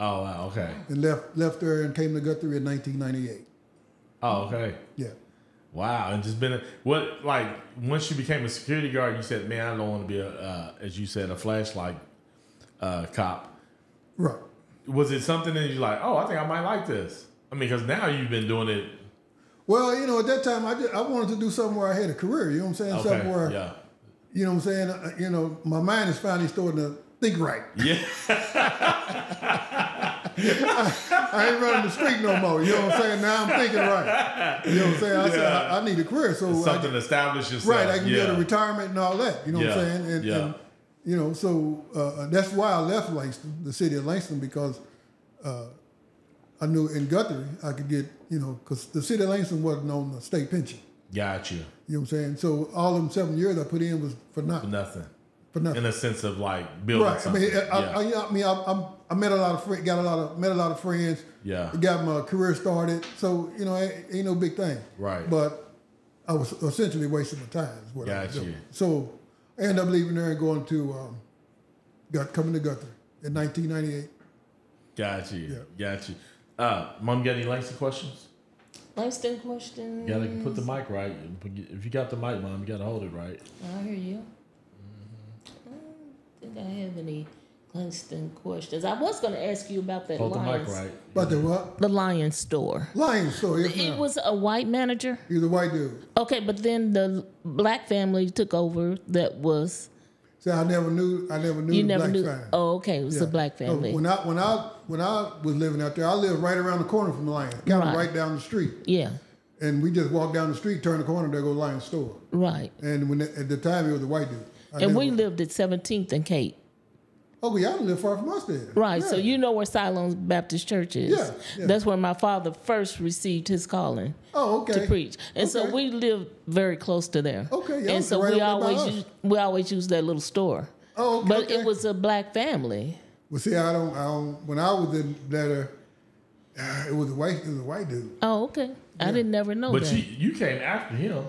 Oh, wow. Okay. And left there and came to Guthrie in 1998. Oh, okay. Yeah. Wow. And just been, once you became a security guard, you said, man, I don't want to be as you said, a flashlight cop. Right. Was it something that you're like, oh, I think I might like this? I mean, because now you've been doing it. Well, at that time, I wanted to do something where I had a career. You know what I'm saying? Okay. Something where, yeah. You know what I'm saying? My mind is finally starting to think right. Yeah. I ain't running the street no more. You know what I'm saying? Now I'm thinking right. You know what I'm saying? I said, I need a career. So something to establish yourself. Right. I can get a retirement and all that. You know what I'm saying? And so that's why I left Langston, the city of Langston, because I knew in Guthrie I could get, because the city of Langston wasn't on the state pension. Got you. You know what I'm saying? So all them 7 years I put in was for nothing. For nothing. In a sense of like building something. I met a lot of friends, met a lot of friends. Yeah. Got my career started. So, ain't no big thing. Right. But I was essentially wasting my time is what I was doing. So I ended up leaving there and going to, coming to Guthrie in 1998. Got you. Yeah. Got you. Mom, got any Langston questions? Langston questions. You gotta put the mic right. If you got the mic, Mom, you gotta hold it right. I hear you. I don't think I have any Langston questions. I was going to ask you about that Hold Lions. the mic right. About the what? The Lions store. Lions store, yes, It was a white manager? He was a white dude. Okay, but then the black family took over that was... So I never knew You the never black knew? family. Oh, okay, it was a black family. So when I was living out there, I lived right around the corner from the Lions, kind of right down the street. Yeah. And we just walked down the street, turn the corner, there go Lions store. Right. And at the time, he was a white dude. And we lived at 17th and Cape. Oh, y'all don't live far from us there. Right, Yeah. so you know where Siloam Baptist Church is. Yeah. That's where my father first received his calling to preach. And so we lived very close to there. Okay, yeah. And so right we always used that little store. Oh, okay. But it was a black family. Well, see, I don't. When I was in there, it was a white dude. Oh, okay. I didn't never know But that. you came after him.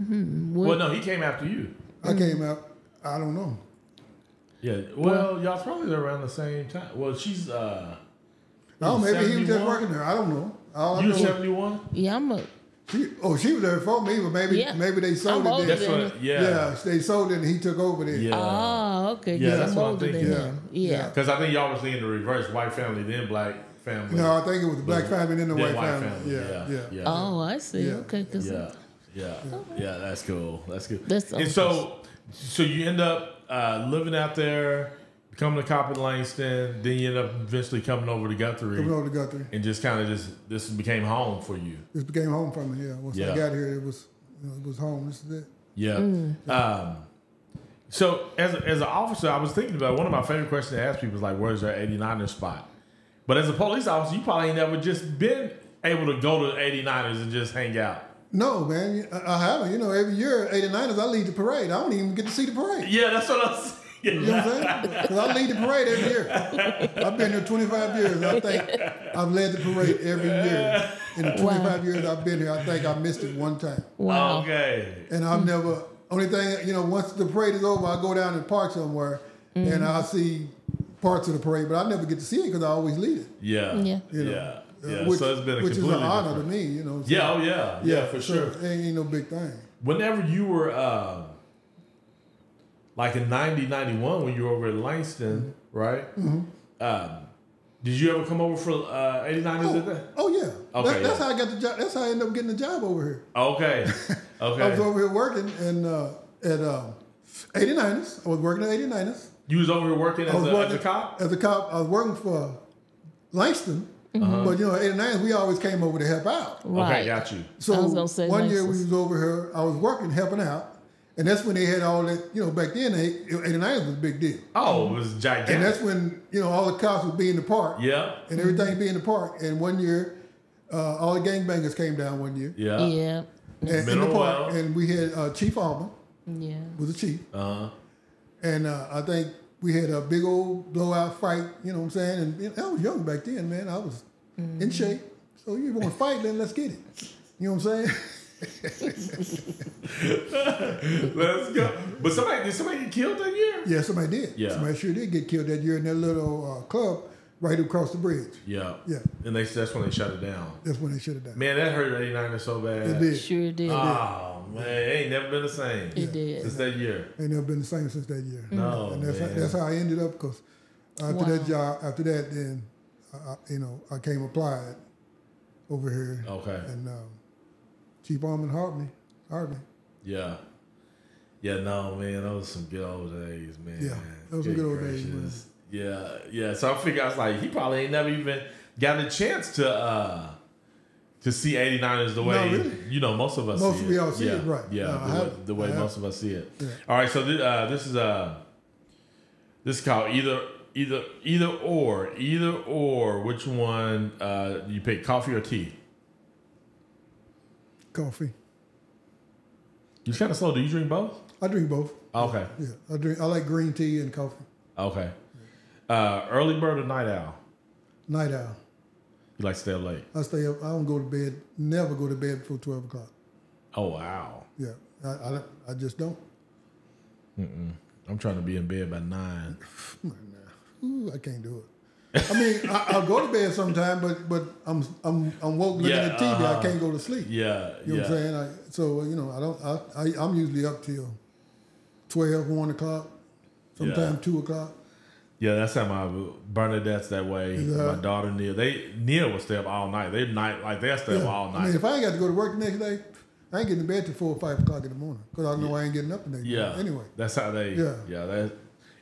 Mm-hmm. Well, no, he came after you. I came out. I don't know. Yeah. Well, y'all probably there around the same time. Well, she's No, maybe he was just working there. I don't know. You were 71? Yeah, I'm a... She was there before me, but maybe they sold it. That's what. Yeah. They sold it and he took over there. Yeah. Oh, okay. Yeah, that's what I'm older thinking. than him. Yeah. Because I think y'all was thinking the reverse: white family, then black family. No, I think it was the black family, then the white family. Yeah. Oh, I see. Yeah. Okay. Yeah. That's cool. That's good. And so you end up living out there, becoming a cop in Langston. Then you end up eventually coming over to Guthrie. And just kind of this became home for you. This became home for me. Yeah. Once I got here, it was home. This is it. Yeah. So as an officer, I was thinking about one of my favorite questions to ask people is like, where's their 89er spot? But as a police officer, you probably ain't never just been able to go to 89ers and just hang out. No, man, I haven't. Every year, 89ers, I lead the parade. I don't even get to see the parade. Yeah, that's what I'm saying. You know what I'm saying? Because I lead the parade every year. I've been here 25 years. And I think I've led the parade every year. In the 25 years I've been here, I think I missed it one time. Wow. Okay. And I've never, only thing, once the parade is over, I go down and park somewhere and I see parts of the parade, but I never get to see it because I always lead it. Yeah. Yeah. Which, so it's been a which is an honor to me, So, yeah, for sure. It ain't no big thing. Whenever you were, like in 90, 91, when you were over at Langston, right? Mm-hmm. Did you ever come over for 89ers at that? Oh, yeah. Okay, that's how I got the job. That's how I ended up getting the job over here. Okay. I was over here working at 89ers. I was working at 89ers. You was over here working as a cop? As a cop. I was working for Langston. Mm-hmm. But, 89ers, we always came over to help out. Right. Okay, got you. So one year we was over here. I was working, helping out. And that's when they had all that, back then, 89ers was a big deal. Oh, it was gigantic. And that's when, all the cops would be in the park. Yeah. And everything be in the park. And one year, all the gangbangers came down one year. Yeah. Yeah. And in the park. And we had Chief Alban. Yeah. Was a chief. Uh-huh. And I think we had a big old blowout fight, you know what I'm saying? And I was young back then, man. I was in shape. So you want to fight, then let's get it. You know what I'm saying? Let's go. But did somebody get killed that year? Yeah, somebody did. Yeah. Somebody sure did get killed that year in that little club right across the bridge. Yeah. Yeah. And that's when they shut it down. That's when they shut it down. Man, that hurt 89ers so bad. It did. Sure did. Oh, man. It ain't never been the same. It did. Since that year. Ain't never been the same since that year. No, and that's how I ended up, because after that, then, I came applied over here. Okay. And Chief Alman hired me. Yeah. Yeah, no, man, those were some good old days, man. Yeah, those were good old days, man. Yeah. So I figured, I was like, he probably ain't never even got a chance to see 89ers the way, most of us see it. Most of y'all see it, right. Yeah, the way most of us see it. Yeah. All right, so this is called Either or. Which one you pick? Coffee or tea? Coffee. You kind of slow. Do you drink both? I drink both. Okay. Yeah, I like green tea and coffee. Okay. Early bird or night owl? Night owl. You like to stay up late? I stay up. I don't go to bed. Never go to bed before 12 o'clock. Oh wow. Yeah, I just don't. I'm trying to be in bed by 9. Ooh, I can't do it. I mean, I'll go to bed sometime, but I'm woke looking at TV. I can't go to sleep. Yeah, you know what I'm saying. I'm usually up till 12, 1 o'clock, sometimes 2 o'clock. Yeah, that's how my Bernadette's that way. My daughter Neil will stay up all night. They'll stay up all night. I mean, if I ain't got to go to work the next day, I ain't getting to bed till 4 or 5 o'clock in the morning because I know I ain't getting up the next day. Anyway, that's how they.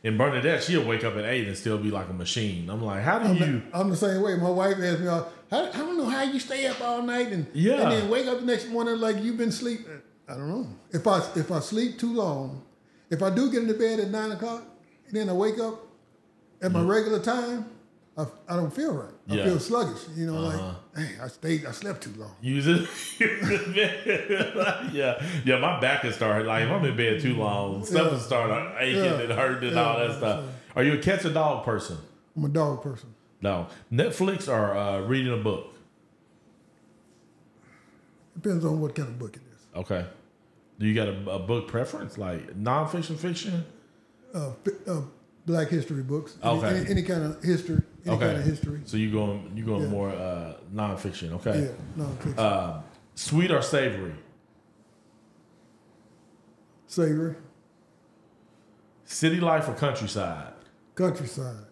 And Bernadette, she'll wake up at 8 and still be like a machine. I'm like, how do you? I'm the same way. My wife asked me, I don't know how you stay up all night and then wake up the next morning like you've been sleeping. I don't know. If I sleep too long, if I do get into bed at 9 o'clock and then I wake up at my regular time, I don't feel right. I feel sluggish. You know, like, hey, I slept too long. Yeah. My back can start like if I'm in bed too long, stuff will start aching and hurting and all that stuff. Are you a cat or dog person? I'm a dog person. No. Netflix or reading a book? Depends on what kind of book it is. Okay. Do you got a book preference, like nonfiction, fiction? Black history books. Okay. Any kind of history. Kind of history. So you going more nonfiction. Okay. Yeah, nonfiction. Sweet or savory? Savory. City life or countryside? Countryside.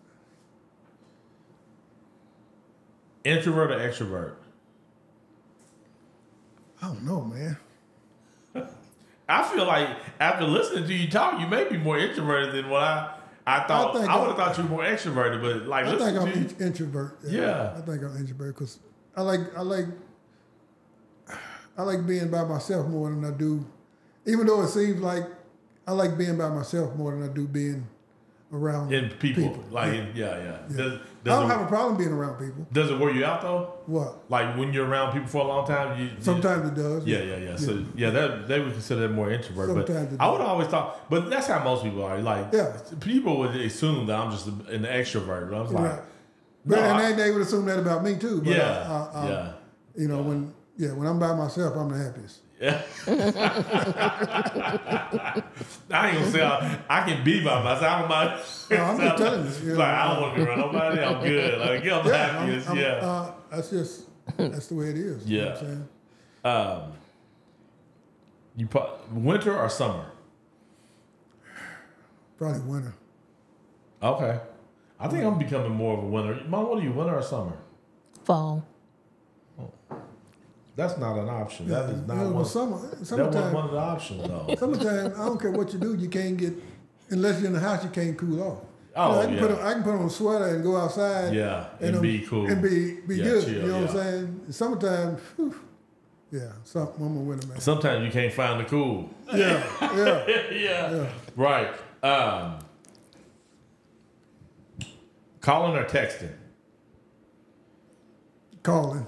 Introvert or extrovert? I don't know, man. I feel like after listening to you talk, you may be more introverted than what I thought. I would have thought you were more extroverted, but like I think I'm introvert. Yeah. I think I'm introvert because I like being by myself more than I do. Even though it seems like I like being by myself more than I do being around people. Like yeah. I don't have a problem being around people. Does it wear you out though? What? Like when you're around people for a long time, sometimes it does. Yeah. So they would consider that more introvert. Sometimes but I would always thought, but that's how most people are. Like people would assume that I'm just an extrovert. I was like, and they would assume that about me too. But you know, when I'm by myself, I'm the happiest. Yeah. I ain't gonna say I can be by myself. I'm just telling you. Like I don't want to be around nobody. I'm good. Like I'm happiest. That's the way it is. Yeah. You know what I'm saying? Winter or summer? Probably winter. Okay. I think I'm becoming more of a winter. Mom, what are you, winter or summer? Fall. That's not an option. That is not one. Summertime, that wasn't one of the options, though. Summertime, I don't care what you do, you can't get, unless you're in the house, you can't cool off. Oh, I can put on a sweater and go outside. Yeah, and be cool. And be good. Chill, you know what I'm saying? Summertime, I'm a winter man. Sometimes you can't find the cool. Yeah. Right. Calling or texting? Calling.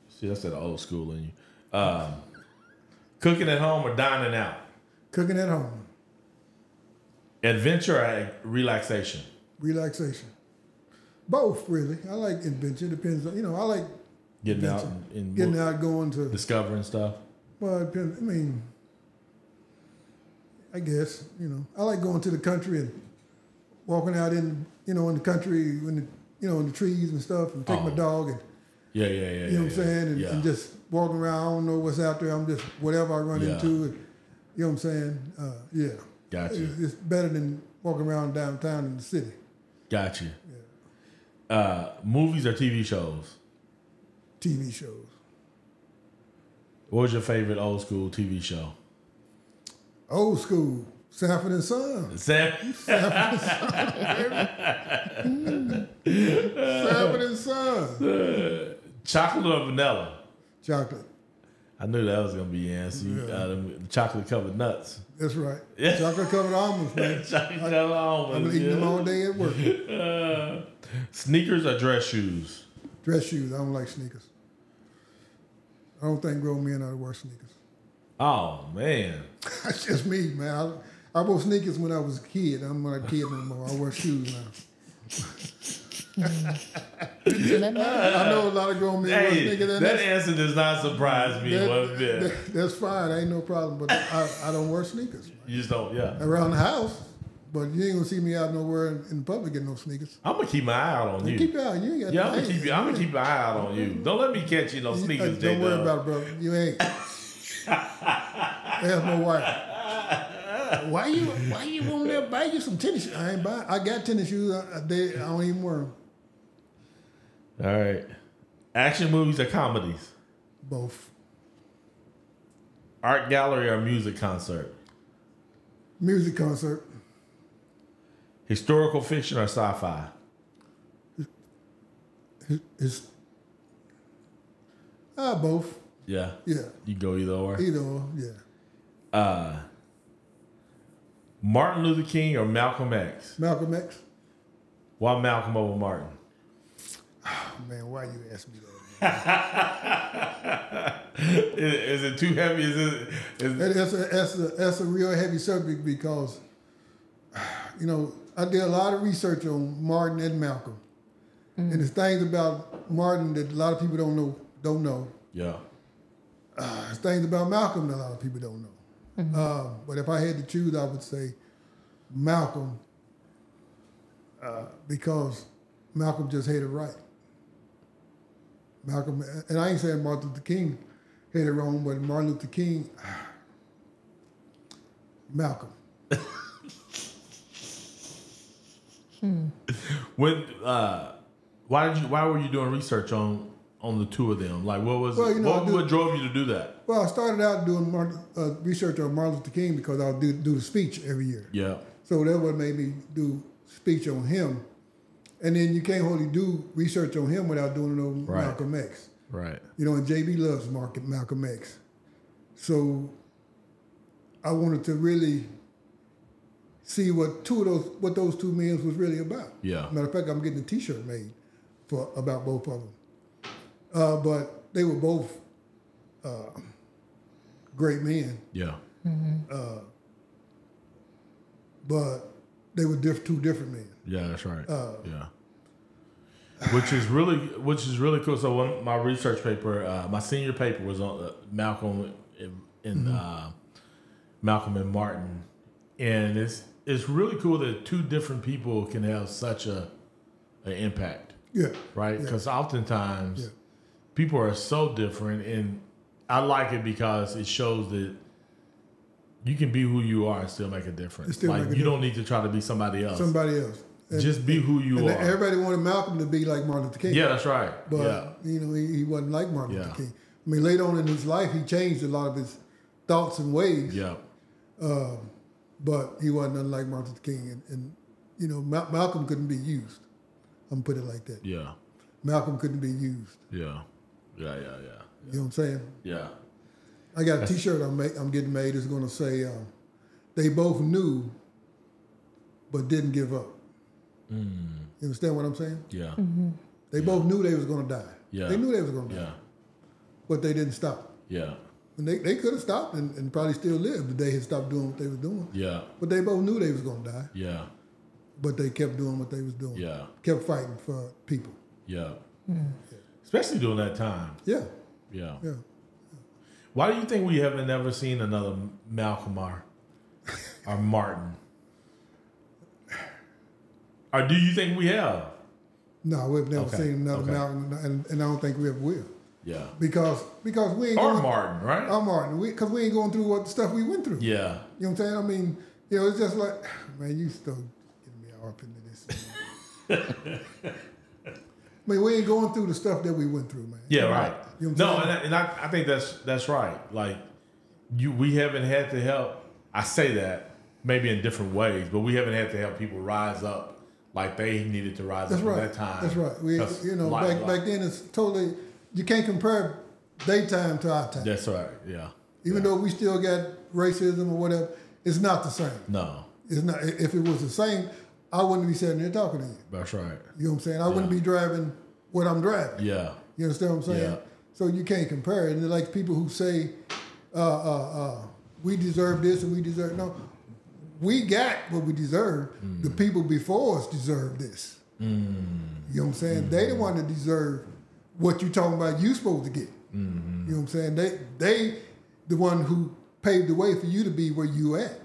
See, that's that old school in you. Cooking at home or dining out? Cooking at home. Adventure or relaxation? Relaxation. Both, really. I like adventure. Depends on, I like getting adventure. out and getting out, going to discovering stuff. Well, it depends. I mean, I guess I like going to the country and walking out in the country in the trees and stuff, and take my dog and. Yeah. You know what I'm saying? And just walking around, I don't know what's out there. I'm just whatever I run into. And, you know what I'm saying? Gotcha. It's better than walking around downtown in the city. Gotcha. Yeah. Movies or TV shows? TV shows. What was your favorite old school TV show? Old school. Sanford and Son. Sanford and Son. Chocolate or vanilla? Chocolate. I knew that was gonna be Yancy. Chocolate covered nuts. That's right. Yeah. Chocolate covered almonds, man. Chocolate covered almonds. I'm eating them all day at work. Sneakers or dress shoes? Dress shoes. I don't like sneakers. I don't think grown men ought to wear sneakers. Oh man. That's just me, man. I wore sneakers when I was a kid. I'm not a kid no more. I wear shoes now. I know a lot of grown men wear sneakers. That answer does not surprise me one bit. That's fine. Ain't no problem. But I don't wear sneakers. Man. You just don't, yeah. Around the house. But you ain't gonna see me out nowhere in public in no sneakers. I'm gonna keep my eye out on you. Keep your eye. You ain't got I'm gonna keep my eye out on you. Don't let me catch you no sneakers. Don't worry about it, bro. You ain't. There's no wife. Why you want to buy you some tennis shoes? I ain't buying. I got tennis shoes. I don't even wear them. All right. Action movies or comedies? Both. Art gallery or music concert? Music concert. Historical fiction or sci-fi? It's both. Yeah. Yeah. You go either or? Either or, yeah. Martin Luther King or Malcolm X? Malcolm X. Why Malcolm over Martin? Oh, man, why you ask me that? Is it too heavy? That's a real heavy subject because, I did a lot of research on Martin and Malcolm. Mm-hmm. And there's things about Martin that a lot of people don't know. Yeah. There's things about Malcolm that a lot of people don't know. Mm-hmm. But if I had to choose, I would say Malcolm because Malcolm just had it right. Malcolm, and I ain't saying Martin Luther King had it wrong, but Martin Luther King, Malcolm. When why were you doing research on the two of them? Like what drove you to do that? Well, I started out doing research on Martin Luther King because I'll do the speech every year. Yeah. So that what made me do speech on him. And then you can't really do research on him without doing it on Malcolm X. Right. And JB loves Malcolm X. So I wanted to really see what those two men was really about. Yeah. Matter of fact, I'm getting a T-shirt made about both of them. But they were both great men. Yeah. Mm-hmm. But they were two different men. Yeah, that's right. Yeah. Which is really cool. So my research paper, my senior paper was on Malcolm and Malcolm and Martin, and it's really cool that two different people can have such an impact. Yeah. Right. Because oftentimes people are so different, and I like it because it shows that you can be who you are and still make a difference. You don't need to try to be somebody else. Just be who you are. Everybody wanted Malcolm to be like Martin Luther King. Yeah, that's right. But he wasn't like Martin Luther King. I mean, later on in his life, he changed a lot of his thoughts and ways. Yeah. But he wasn't unlike Martin Luther King, and Malcolm couldn't be used. I'm gonna put it like that. Yeah. Malcolm couldn't be used. Yeah. Yeah. You know what I'm saying? Yeah. I got a T-shirt I'm getting made. It's gonna say, "They both knew, but didn't give up." You understand what I'm saying? Yeah. Mm-hmm. They both knew they was gonna die. Yeah. They knew they was gonna die. Yeah. But they didn't stop. Yeah. And they could have stopped and probably still lived if they had stopped doing what they was doing. Yeah. But they both knew they was gonna die. Yeah. But they kept doing what they was doing. Yeah. Kept fighting for people. Yeah. Especially during that time. Yeah. Yeah. Yeah. Why do you think we haven't never seen another Malcolm or Martin? Or do you think we have? No, we've never seen another Malcolm, and I don't think we ever will. Yeah. Because we ain't Martin, right? Or Martin. Because we ain't going through what the stuff we went through. Yeah. You know what I'm saying? I mean, it's just like, man, you still getting me all up into this. I mean, we ain't going through the stuff that we went through, man. Yeah, right. You know what I'm saying? And I think that's right. Like, we haven't had to help. I say that maybe in different ways, but we haven't had to help people rise up like they needed to rise up at that time. That's right. Back then it's totally, you can't compare daytime to our time. That's right. Yeah. Even though we still got racism or whatever, it's not the same. No. It's not. If it was the same, I wouldn't be sitting there talking to you. That's right. You know what I'm saying? I wouldn't be driving what I'm driving. Yeah. You understand what I'm saying? Yeah. So you can't compare it. And like people who say, we deserve this and we deserve, no, we got what we deserve. The people before us deserve this. You know what I'm saying? They the one that deserve what you talking about you supposed to get. You know what I'm saying? They the one who paved the way for you to be where you at.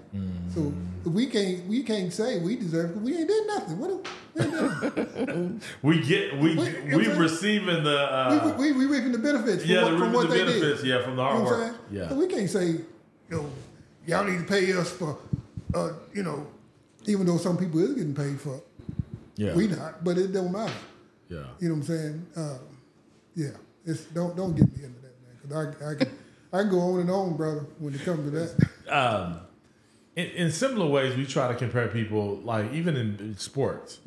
So we can't say we deserve it. We ain't did nothing. We ain't done we receiving the we reaping the benefits from what they did. Yeah, from the hard work. So we can't say, y'all need to pay us for even though some people is getting paid for it. Yeah. We not, but it don't matter. Yeah. You know what I'm saying? It's don't get me into that, man. Cause I can go on and on, brother, when it comes to that. In similar ways, we try to compare people, like even in sports,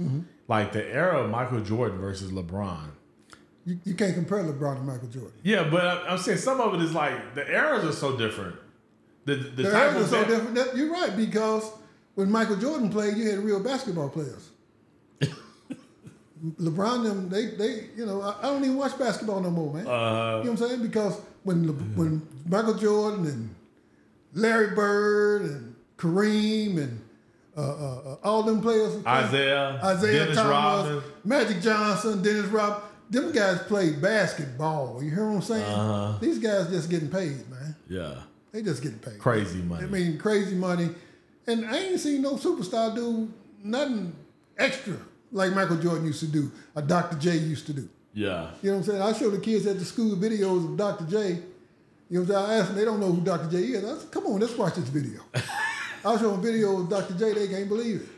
like the era of Michael Jordan versus LeBron. You can't compare LeBron to Michael Jordan. Yeah, but I'm saying some of it is like the eras are so different. The eras are so different. You're right, because when Michael Jordan played, you had real basketball players. LeBron, them, they I don't even watch basketball no more, man. You know what I'm saying? Because when Michael Jordan and Larry Bird and Kareem and all them players, Isaiah Dennis Thomas, Rodman. Magic Johnson, Dennis Rodman, them guys played basketball. You hear what I'm saying? These guys just getting paid, man. Yeah. They just getting paid. Crazy money. I mean, crazy money. And I ain't seen no superstar do nothing extra like Michael Jordan used to do, or Dr. J used to do. Yeah. You know what I'm saying? I show the kids at the school videos of Dr. J. You know what I'm saying? I ask them, they don't know who Dr. J is. I said, come on, let's watch this video. I show them videos of Dr. J, they can't believe it.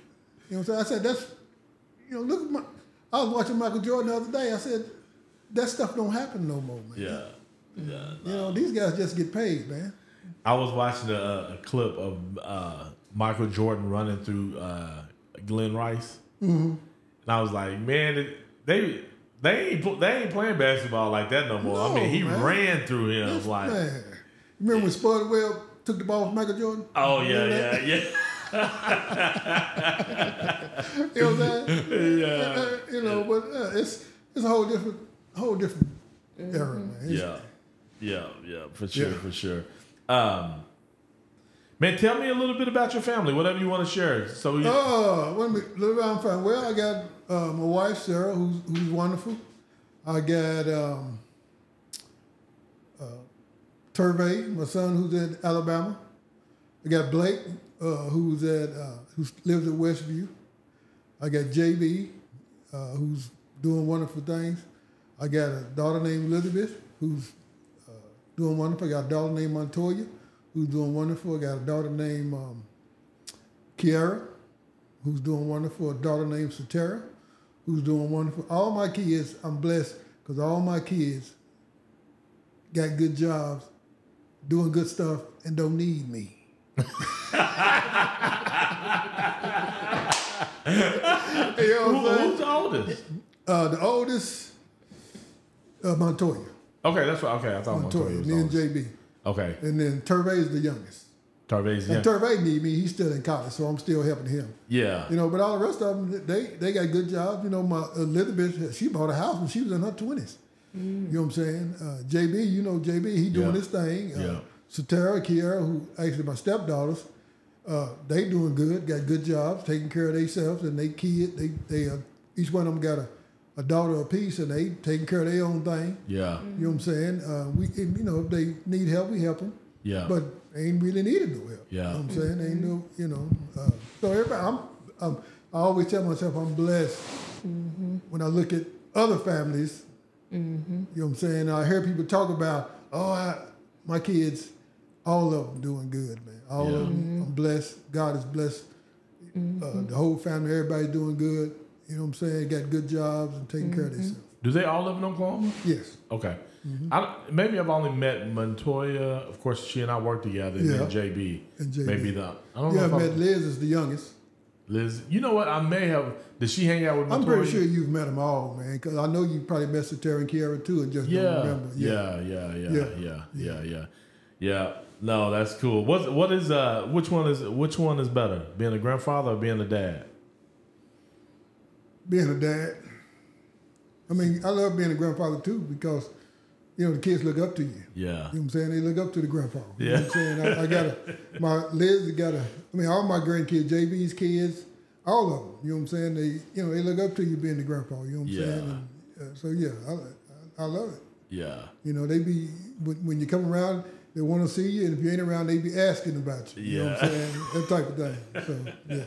You know what I'm saying? I said, look at I was watching Michael Jordan the other day. I said, that stuff don't happen no more, man. Yeah. Yeah. These guys just get paid, man. I was watching a clip of Michael Jordan running through Glen Rice. And I was like, man, they ain't playing basketball like that no more. I mean, he ran through him. Yes, like, man. Remember when Spud Webb took the ball from Michael Jordan? Oh, yeah. You know what I'm saying? Yeah. But it's a whole different era, man. Yeah, for sure. Man, tell me a little bit about your family, whatever you want to share. So, when we live around family, well, I got my wife Sarah, who's wonderful. I got Turvey, my son, who's in Alabama. I got Blake, who lives at Westview. I got JB, who's doing wonderful things. I got a daughter named Elizabeth, who's doing wonderful. I got a daughter named Montoya, who's doing wonderful. I got a daughter named Kiara, who's doing wonderful. A daughter named Satara, who's doing wonderful. All my kids, I'm blessed because all my kids got good jobs, doing good stuff, and don't need me. You know who's the oldest? The oldest, Montoya. Okay, that's right. Okay, I thought Montoya was the oldest. Me and JB. Okay. And then Turvey is the youngest. And Turvey need me. He's still in college, so I'm still helping him. Yeah. But all the rest of them, they got good jobs. My Elizabeth, she bought a house when she was in her 20s. You know what I'm saying? JB, he doing his thing. Satara, Kiara, who actually my stepdaughters, they doing good, got good jobs, taking care of themselves and they kids. They each one of them got a daughter apiece, and they taking care of their own thing. Yeah. You know what I'm saying? If they need help, we help them. Yeah. But they ain't really needed no help. Yeah. You know what I'm saying? They ain't no, so everybody, I always tell myself I'm blessed when I look at other families. You know what I'm saying? I hear people talk about, my kids, all of them doing good, man. All of them, I'm blessed. God is blessed. The whole family, everybody's doing good. You know what I'm saying? Got good jobs and taking care of themselves. Do they all live in Oklahoma? Yes. Okay. Maybe I've only met Montoya. Of course, she and I work together. And then JB. And JB. Maybe I don't know. I met Liz as the youngest. Liz, you know what? I may have. Did she hang out with Notori? I'm pretty sure you've met them all, man, because I know you probably met Satara and Kiara too and just don't remember. Yeah. No, that's cool. What is which one is better? Being a grandfather or being a dad? Being a dad. I mean, I love being a grandfather too because, you know, the kids look up to you. Yeah. You know what I'm saying? They look up to the grandfather. Yeah. You know what I'm saying? Liz all my grandkids, JB's kids, all of them. You know what I'm saying? They look up to you being the grandpa. You know what I'm saying? And, so yeah, I love it. Yeah. You know, they be when you come around, they want to see you, and if you ain't around, they be asking about you. You know what I'm saying? That type of thing. So yeah,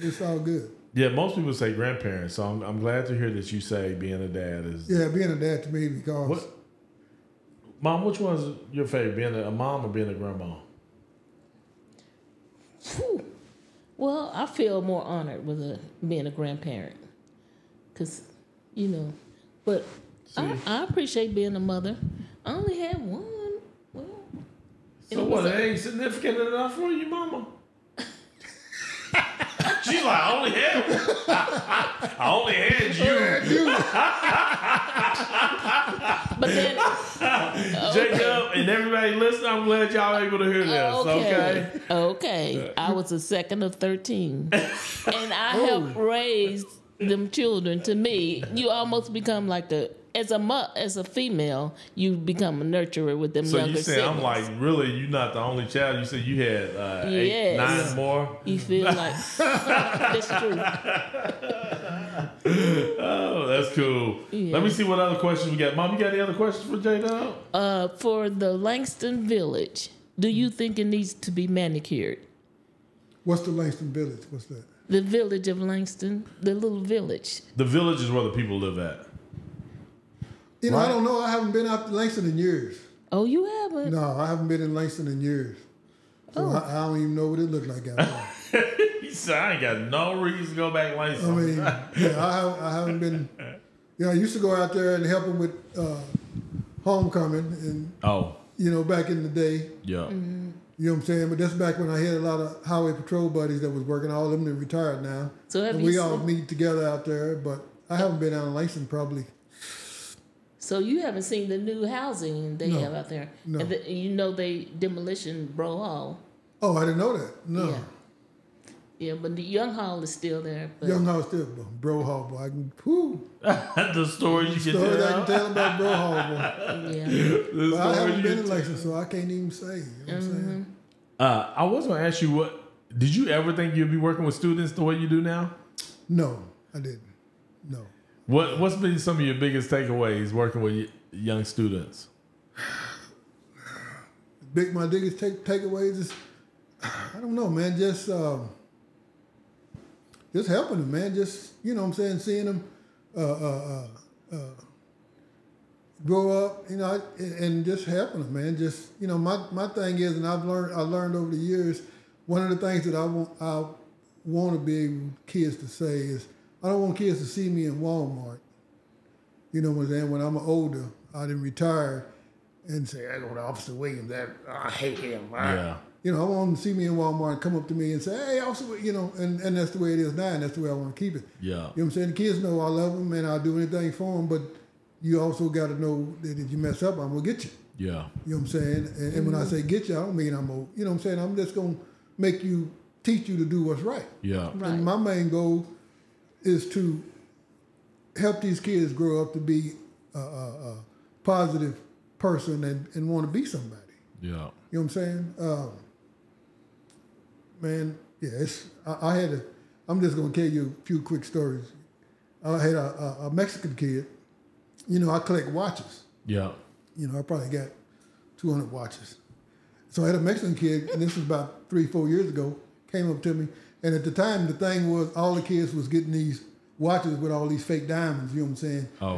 it's all good. Yeah, most people say grandparents, so I'm glad to hear that you say being a dad is. Yeah, being a dad to me because. Mom, which one's your favorite, being a mom or being a grandma? Whew. Well, I feel more honored with being a grandparent, cause, you know, but I appreciate being a mother. I only had one. Well, so what? It ain't significant enough for you, Mama? She's like, I only had you. But then, Jacob and everybody listening, I'm glad y'all able to hear this. Okay. I was the second of 13, and I helped raise them children. To me, you almost become like as a female, you become a nurturer with them younger siblings. So you say, I'm like, really, you're not the only child. You said you had 8, 9 more? You feel like, that's true. Oh, that's cool. Yeah. Let me see what other questions we got. Mom, you got any other questions for J-Dub? For the Langston Village, do you think it needs to be manicured? What's the Langston Village? What's that? The village of Langston, the little village. The village is where the people live at. You know, I don't know. I haven't been out to Langston in years. Oh, you haven't? No, I haven't been in Langston in years. So I don't even know what it looked like out there. He said, I ain't got no reason to go back to Langston. I mean, I haven't been. You know, I used to go out there and help them with homecoming and, you know, back in the day. Yeah. Mm-hmm. You know what I'm saying? But that's back when I had a lot of highway patrol buddies that was working. All of them are retired now. So we all meet together out there. But I haven't been out in Langston probably. So you haven't seen the new housing they have out there? No. And you know they demolition Bro Hall. Oh, I didn't know that. No. Yeah, but the Young Hall is still there. But Young Hall is still Bro Hall, boy. I can, the stories you can tell. I can tell about Bro Hall, boy. Yeah. But I haven't been in Langston, so I can't even say. You know what I'm saying? I was going to ask you, did you ever think you'd be working with students the way you do now? No, I didn't. No. What's been some of your biggest takeaways working with young students? My biggest takeaways is, I don't know, man, just helping them, man. Just, you know what I'm saying, seeing them grow up, you know, and just helping them, man. Just, you know, my thing is, and I learned over the years, one of the things that I want to be able kids to say is, I don't want kids to see me in Walmart. You know what I'm saying? When I'm older, I didn't retire and say, I go to Officer Williams, I hate him. Yeah. You know, I want them to see me in Walmart and come up to me and say, hey, Officer Williams, you know, and that's the way it is now, and that's the way I want to keep it. Yeah. You know what I'm saying? The kids know I love them and I'll do anything for them, but you also got to know that if you mess up, I'm going to get you. Yeah. You know what I'm saying? And when I say get you, I don't mean I'm old. You know what I'm saying? I'm just going to teach you to do what's right. Yeah. Right. And my main goal is to help these kids grow up to be a positive person and want to be somebody. Yeah. You know what I'm saying? Man, yeah, I'm just going to tell you a few quick stories. I had a Mexican kid. You know, I collect watches. Yeah. You know, I probably got 200 watches. So I had a Mexican kid, and this was about 3-4 years ago, came up to me. And at the time, the thing was all the kids was getting these watches with all these fake diamonds, you know what I'm saying? Oh.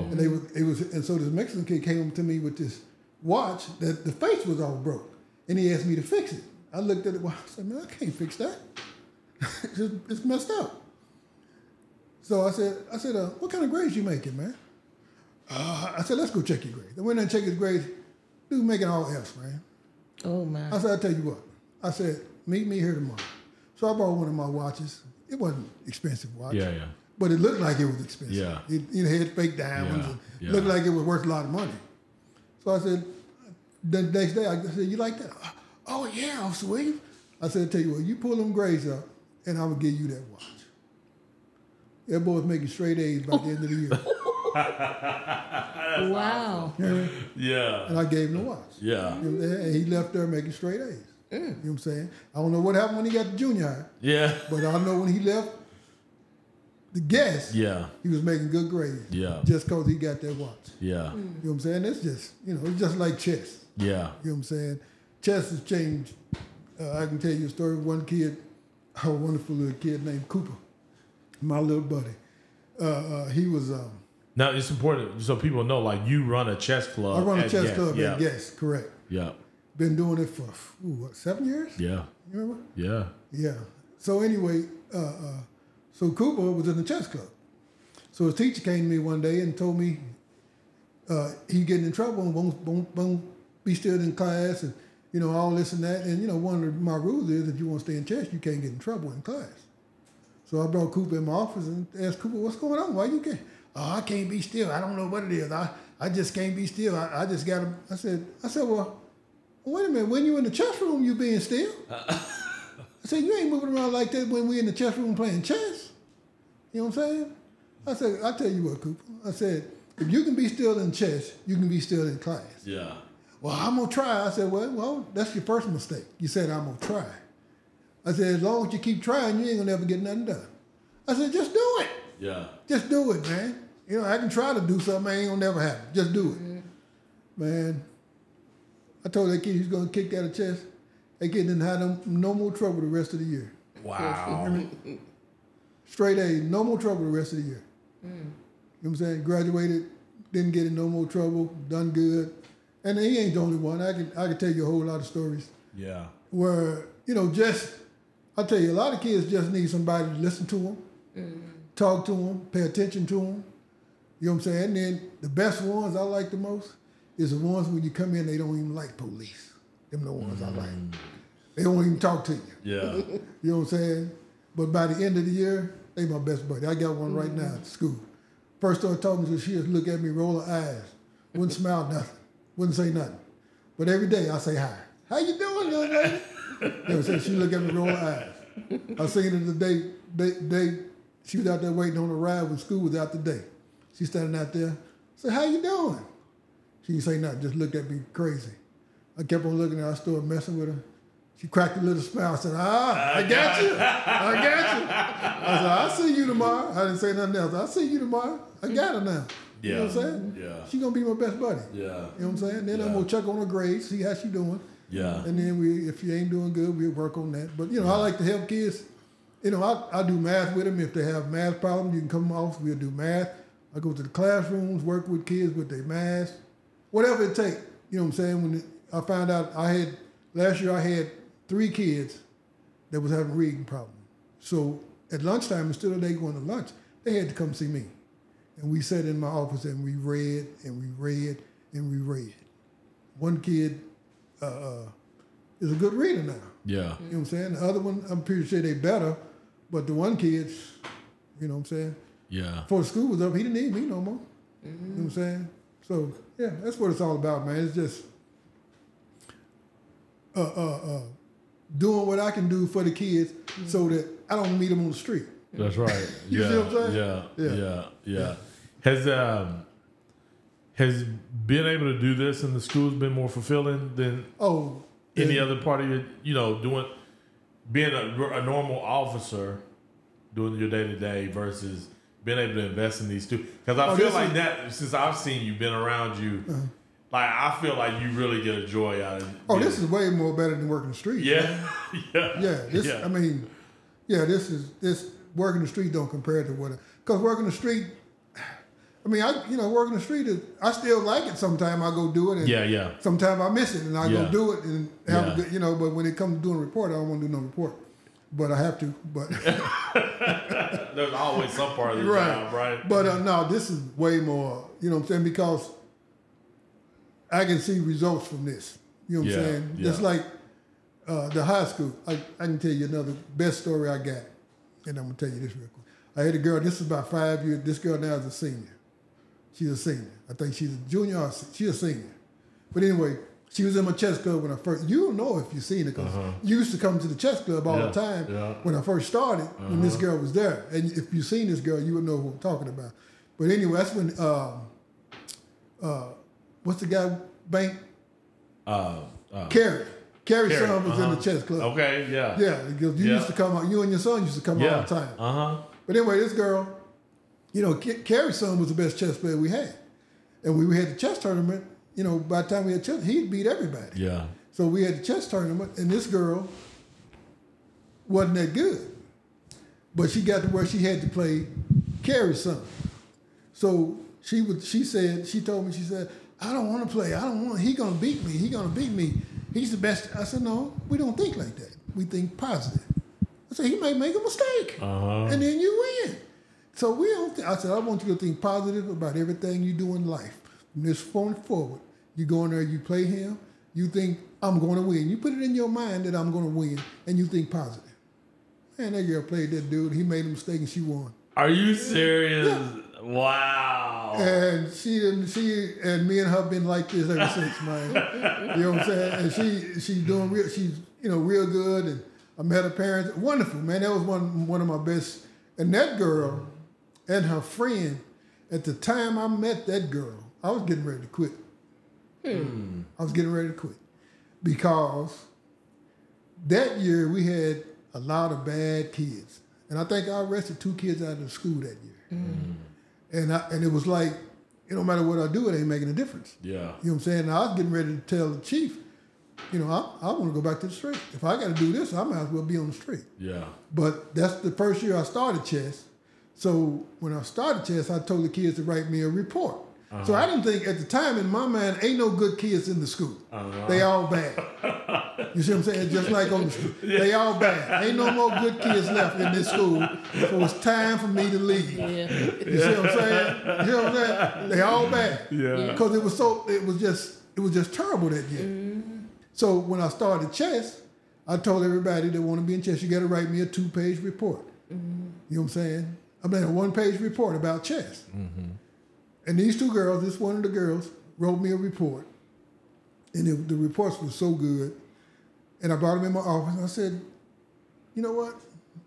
And so this Mexican kid came up to me with this watch that the face was all broke. And he asked me to fix it. I looked at the watch, I said, man, I can't fix that. It's messed up. So I said, what kind of grades you making, man? I said, let's go check your grades. I went in and checked his grades. Dude making all F's, man. Oh, man. I said, I'll tell you what. I said, meet me here tomorrow. So I bought one of my watches, it wasn't expensive watch. Yeah. But it looked like it was expensive. Yeah. It had fake diamonds. Yeah. It looked like it was worth a lot of money. So I said, the next day, I said, you like that? Oh, yeah, Officer Williams. I said, tell you what, you pull them grades up, and I'm going to give you that watch. That boy was making straight A's by the end of the year. Wow. Yeah. And I gave him the watch. Yeah. And he left there making straight A's. You know what I'm saying? I don't know what happened when he got to junior high. Yeah. But I know when he left the guest, yeah, he was making good grades. Yeah. Just because he got that watch. Yeah. You know what I'm saying? It's just, it's just like chess. Yeah. You know what I'm saying? Chess has changed. I can tell you a story of one kid, a wonderful little kid named Cooper, my little buddy. He was... now, it's important so people know, like, you run a chess club. I run a chess club at Guest, correct. Yeah. Been doing it for, 7 years? Yeah. You remember? Yeah. Yeah. So anyway, so Cooper was in the chess club. So his teacher came to me one day and told me he getting in trouble and won't be still in class and, all this and that. And, one of my rules is if you want to stay in chess, you can't get in trouble in class. So I brought Cooper in my office and asked Cooper, what's going on? Why you can't? Oh, I can't be still. I don't know what it is. I just can't be still. I just got to, I said, well, wait a minute. When you in the chess room, you being still? I said, you ain't moving around like that when we in the chess room playing chess. You know what I'm saying? I said, I tell you what, Cooper. I said, if you can be still in chess, you can be still in class. Yeah. Well, I'm going to try. I said, well, that's your first mistake. You said, I'm going to try. I said, as long as you keep trying, you ain't going to ever get nothing done. I said, just do it. Yeah. Just do it, man. I can try to do something, it ain't going to never happen. Just do it. Man, I told that kid he's going to kick out of chess. That kid didn't have no more trouble the rest of the year. Wow. Straight A, no more trouble the rest of the year. You know what I'm saying? Graduated, didn't get in no more trouble, done good. And he ain't the only one. I can tell you a whole lot of stories. Yeah. Where, I tell you, a lot of kids just need somebody to listen to them, talk to them, pay attention to them. You know what I'm saying? And then the best ones I like the most is the ones when you come in, they don't even like police. Them the ones I like. They don't even talk to you. Yeah. You know what I'm saying? But by the end of the year, they my best buddy. I got one right now at school. First started talking to her, she just look at me, roll her eyes, wouldn't smile nothing, wouldn't say nothing. But every day I say hi. How you doing, young lady? You know what I'm saying? She look at me, roll her eyes. I seen her the day she was out there waiting on a ride when school was out the day. She standing out there. I said, how you doing? She didn't say nothing, just looked at me crazy. I kept on looking at her. I started messing with her. She cracked a little smile. I said, I got you. I got you. I said, I'll see you tomorrow. I didn't say nothing else. I'll see you tomorrow. I got her now. Yeah. You know what I'm saying? Yeah. She going to be my best buddy. Yeah. You know what I'm saying? Then I'm going to check on her grades, see how she doing. Yeah. And then if she ain't doing good, we'll work on that. But, I like to help kids. I do math with them. If they have math problems, you can come off. We'll do math. I go to the classrooms, work with kids with their math. Whatever it takes. You know what I'm saying? When I found out last year I had 3 kids that was having reading problems. So at lunchtime, instead of they going to lunch, they had to come see me. And we sat in my office and we read and we read and we read. One kid is a good reader now. Yeah. You know what I'm saying? The other one, I'm pretty sure they better, but the one kid, you know what I'm saying? Yeah. Before the school was up, he didn't need me no more. You know what I'm saying? So, yeah, that's what it's all about, man. It's just doing what I can do for the kids so that I don't meet them on the street. That's right. You see what I'm saying? Yeah. Has being able to do this in the schools been more fulfilling than any other part of your, being a normal officer, doing your day-to-day versus being able to invest in these students? Because I feel like that, since I've seen you, been around you, like I feel like you really get a joy out of it. Oh, this is way more better than working the street. Yeah. I mean, this working the street don't compare to what, because working the street, I mean, working the street is, I still like it. Sometimes I go do it. And sometimes I miss it and I go do it and have a good, but when it comes to doing a report, I don't want to do no report. But I have to. But there's always some part of the job, right? But no, this is way more, you know what I'm saying? Because I can see results from this. You know what I'm saying? Just like the high school. I can tell you another best story I got. and I'm going to tell you this real quick. I had a girl, this is about 5 years. This girl now is a senior. She's a senior. I think she's a junior or she's a senior. But anyway, she was in my chess club when I first, you don't know if you've seen it because you used to come to the chess club all the time when I first started when this girl was there. And if you've seen this girl, you would know who I'm talking about. But anyway, that's when, what's the guy, Bank? Carrie's son was in the chess club. Okay, yeah. Yeah, because you used to come out, you and your son used to come all the time. But anyway, this girl, you know, Carrie's son was the best chess player we had. And we had the chess tournament, you know, by the time we had chess, he'd beat everybody. Yeah. So we had the chess tournament, and this girl wasn't that good. But she got to where she had to play Carrie's son. So she told me, she said, I don't want to play. He's going to beat me. He's the best. I said, no, we don't think like that. We think positive. I said, he may make a mistake, and then you win. So we don't. I said, I want you to think positive about everything you do in life. From this point forward, you go in there, you play him, you think, I'm going to win. You put it in your mind that I'm going to win, and you think positive. Man, that girl played that dude. He made a mistake, and she won. Are you serious? Yeah. Wow. And she and me and her been like this ever since, man. You know what I'm saying? And she's doing real. She's real good. And I met her parents. Wonderful, man. That was one of my best. And that girl and her friend. At the time I met that girl, I was getting ready to quit. I was getting ready to quit because that year we had a lot of bad kids, and I think I arrested 2 kids out of the school that year. And it was like, no matter what I do, it ain't making a difference. Yeah. You know what I'm saying? And I was getting ready to tell the chief, I want to go back to the street. If I got to do this, I might as well be on the street. Yeah. But that's the first year I started chess. So when I started chess, I told the kids to write me a report. So I didn't think, at the time in my mind, ain't no good kids in the school. They all bad. You see what I'm saying? Just like on the street. They all bad. Ain't no more good kids left in this school. So it's time for me to leave. Yeah. You see what I'm saying? You know what I'm saying? They all bad. Yeah. Because it was just terrible that year. So when I started chess, I told everybody that want to be in chess, you got to write me a 2-page report. You know what I'm saying? I mean, a 1-page report about chess. And these 2 girls, this one of the girls, wrote me a report. And the reports were so good. And I brought them in my office, and I said, you know what?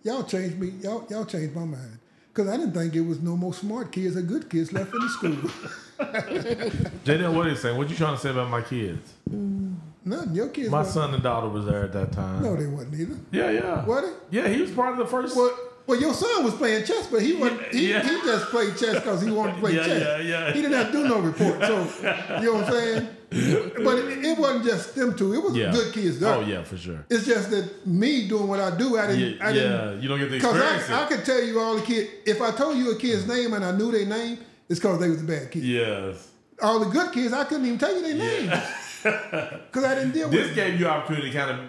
Y'all changed me. Y'all changed my mind. Because I didn't think it was no more smart kids or good kids left in the school. J-Dell, what are you saying? What you trying to say about my kids? Nothing. Your kids. My son and daughter was there at that time. No, they wasn't either. Yeah. What? Yeah, he was part of the first. Well, your son was playing chess, but he wasn't. He just played chess because he wanted to play chess. He didn't have to do no report. So, you know what I'm saying? But it wasn't just them 2. It was good kids there. Oh, yeah, for sure. It's just that me doing what I do, I didn't. You don't get the experience. Because I could tell you all the kids. If I told you a kid's name and I knew their name, it's because they was a bad kid. Yes. All the good kids, I couldn't even tell you their names. Because I didn't deal with This gave you opportunity to kind of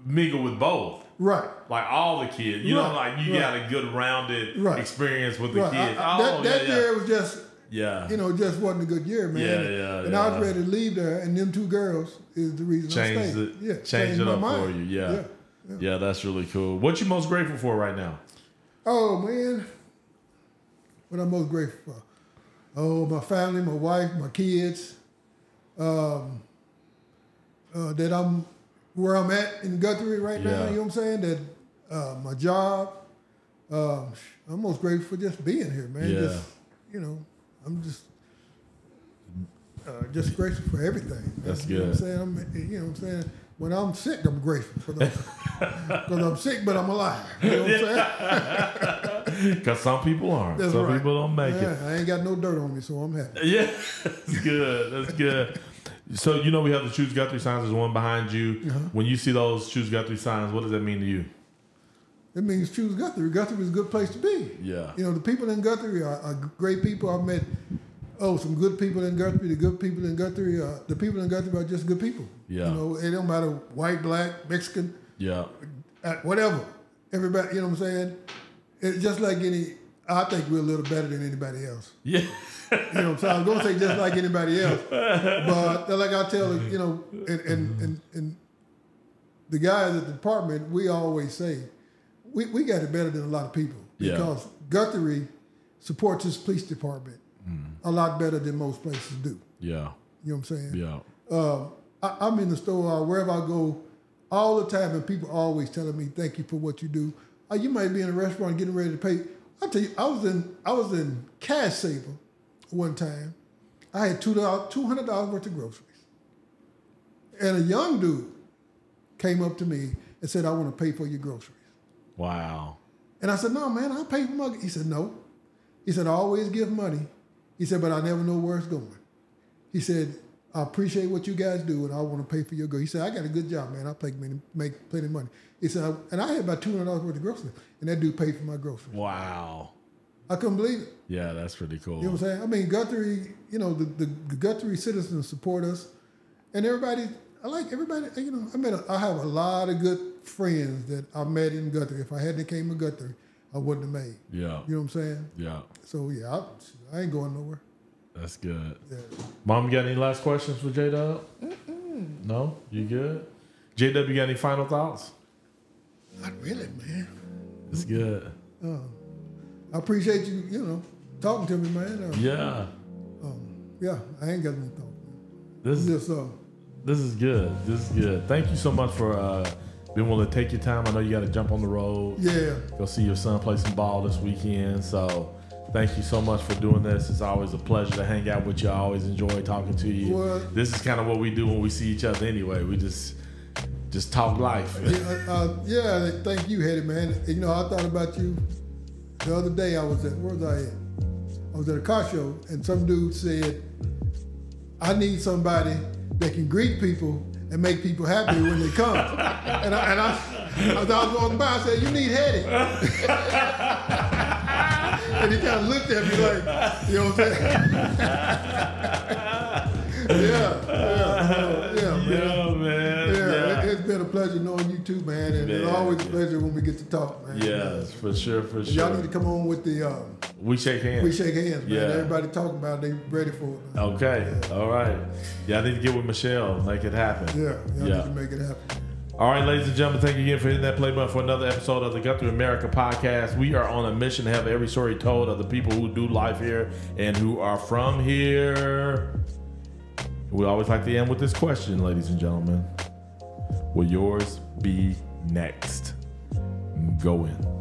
mingle with both. Right. Like all the kids. You know, like you got a good rounded experience with the kids. That year was just, just wasn't a good year, man. And I was ready to leave there, and them 2 girls is the reason I stayed. Changed it up for you. Yeah, that's really cool. What you most grateful for right now? Oh, man. What I'm most grateful for? Oh, my family, my wife, my kids. That I'm where I'm at in Guthrie right now, you know what I'm saying? That my job, I'm most grateful for just being here, man. Just, I'm just grateful for everything. That's good. You know what I'm saying? When I'm sick, I'm grateful for that. Because I'm sick, but I'm alive. You know what I'm saying? Because some people aren't. Some people don't make it. I ain't got no dirt on me, so I'm happy. Yeah, that's good. That's good. So, we have the Choose Guthrie signs. There's one behind you. When you see those Choose Guthrie signs, what does that mean to you? It means choose Guthrie. Guthrie is a good place to be. Yeah. The people in Guthrie are great people. I've met, some good people in Guthrie. The good people in Guthrie, the people in Guthrie are just good people. Yeah. It don't matter white, black, Mexican. Yeah. Whatever. Everybody, you know what I'm saying? It's just like I think we're a little better than anybody else. Yeah. You know what I'm saying? I'm going to say just like anybody else. But like I tell, and the guys at the department, we always say, we got it better than a lot of people because Guthrie supports his police department a lot better than most places do. Yeah. You know what I'm saying? Yeah. I'm in the store or wherever I go all the time, and people always telling me, "Thank you for what you do." You might be in a restaurant getting ready to pay. I tell you, I was in Cash Saver one time. I had $200 worth of groceries, and a young dude came up to me and said, "I want to pay for your groceries." Wow. And I said, "No, man, I'll pay for my." He said, "No." He said, "I always give money." He said, "But I never know where it's going." He said, "I appreciate what you guys do, and I want to pay for your go." He said, "I got a good job, man. I make plenty of money." He said, and I had about $200 worth of groceries, and that dude paid for my groceries. Wow. I couldn't believe it. Yeah, that's pretty cool. You know what I'm saying? I mean, Guthrie, you know, the Guthrie citizens support us, and everybody. I like everybody. You know, I have a lot of good friends that I met in Guthrie. If I hadn't came to Guthrie, I wouldn't have made. Yeah. You know what I'm saying? Yeah. So yeah, I ain't going nowhere. That's good. Yeah. Mom, you got any last questions for J-Dub? No? You good? J-Dub, you got any final thoughts? Not really, man. It's good. I appreciate you, you know, talking to me, man. Yeah. Yeah, I ain't got any thought. This is good. This is good. Thank you so much for being willing to take your time. I know you got to jump on the road. Yeah. Go see your son play some ball this weekend. So thank you so much for doing this. It's always a pleasure to hang out with you. I always enjoy talking to you. Well, this is kind of what we do when we see each other anyway. We just talk life. Yeah, thank you, Heady, man. You know, I thought about you the other day. Where was I at? I was at a car show, and some dude said, "I need somebody that can greet people and make people happy when they come." and I was walking by, I said, "You need Heady." And he kind of looked at me like, you know what I'm saying? Yeah, man. Yeah. It's been a pleasure knowing you too, man. And it's always a pleasure when we get to talk, man. Yes, for sure. Y'all need to come on with the... We shake hands. We shake hands, man. Yeah. Everybody talking about it, they ready for it. Man. Okay, all right. Y'all need to get with Michelle, make it happen. Yeah, y'all need to make it happen. All right, ladies and gentlemen, thank you again for hitting that play button for another episode of the Guthrie America podcast. We are on a mission to have every story told of the people who do life here and who are from here. We always like to end with this question, ladies and gentlemen. Will yours be next? Go in.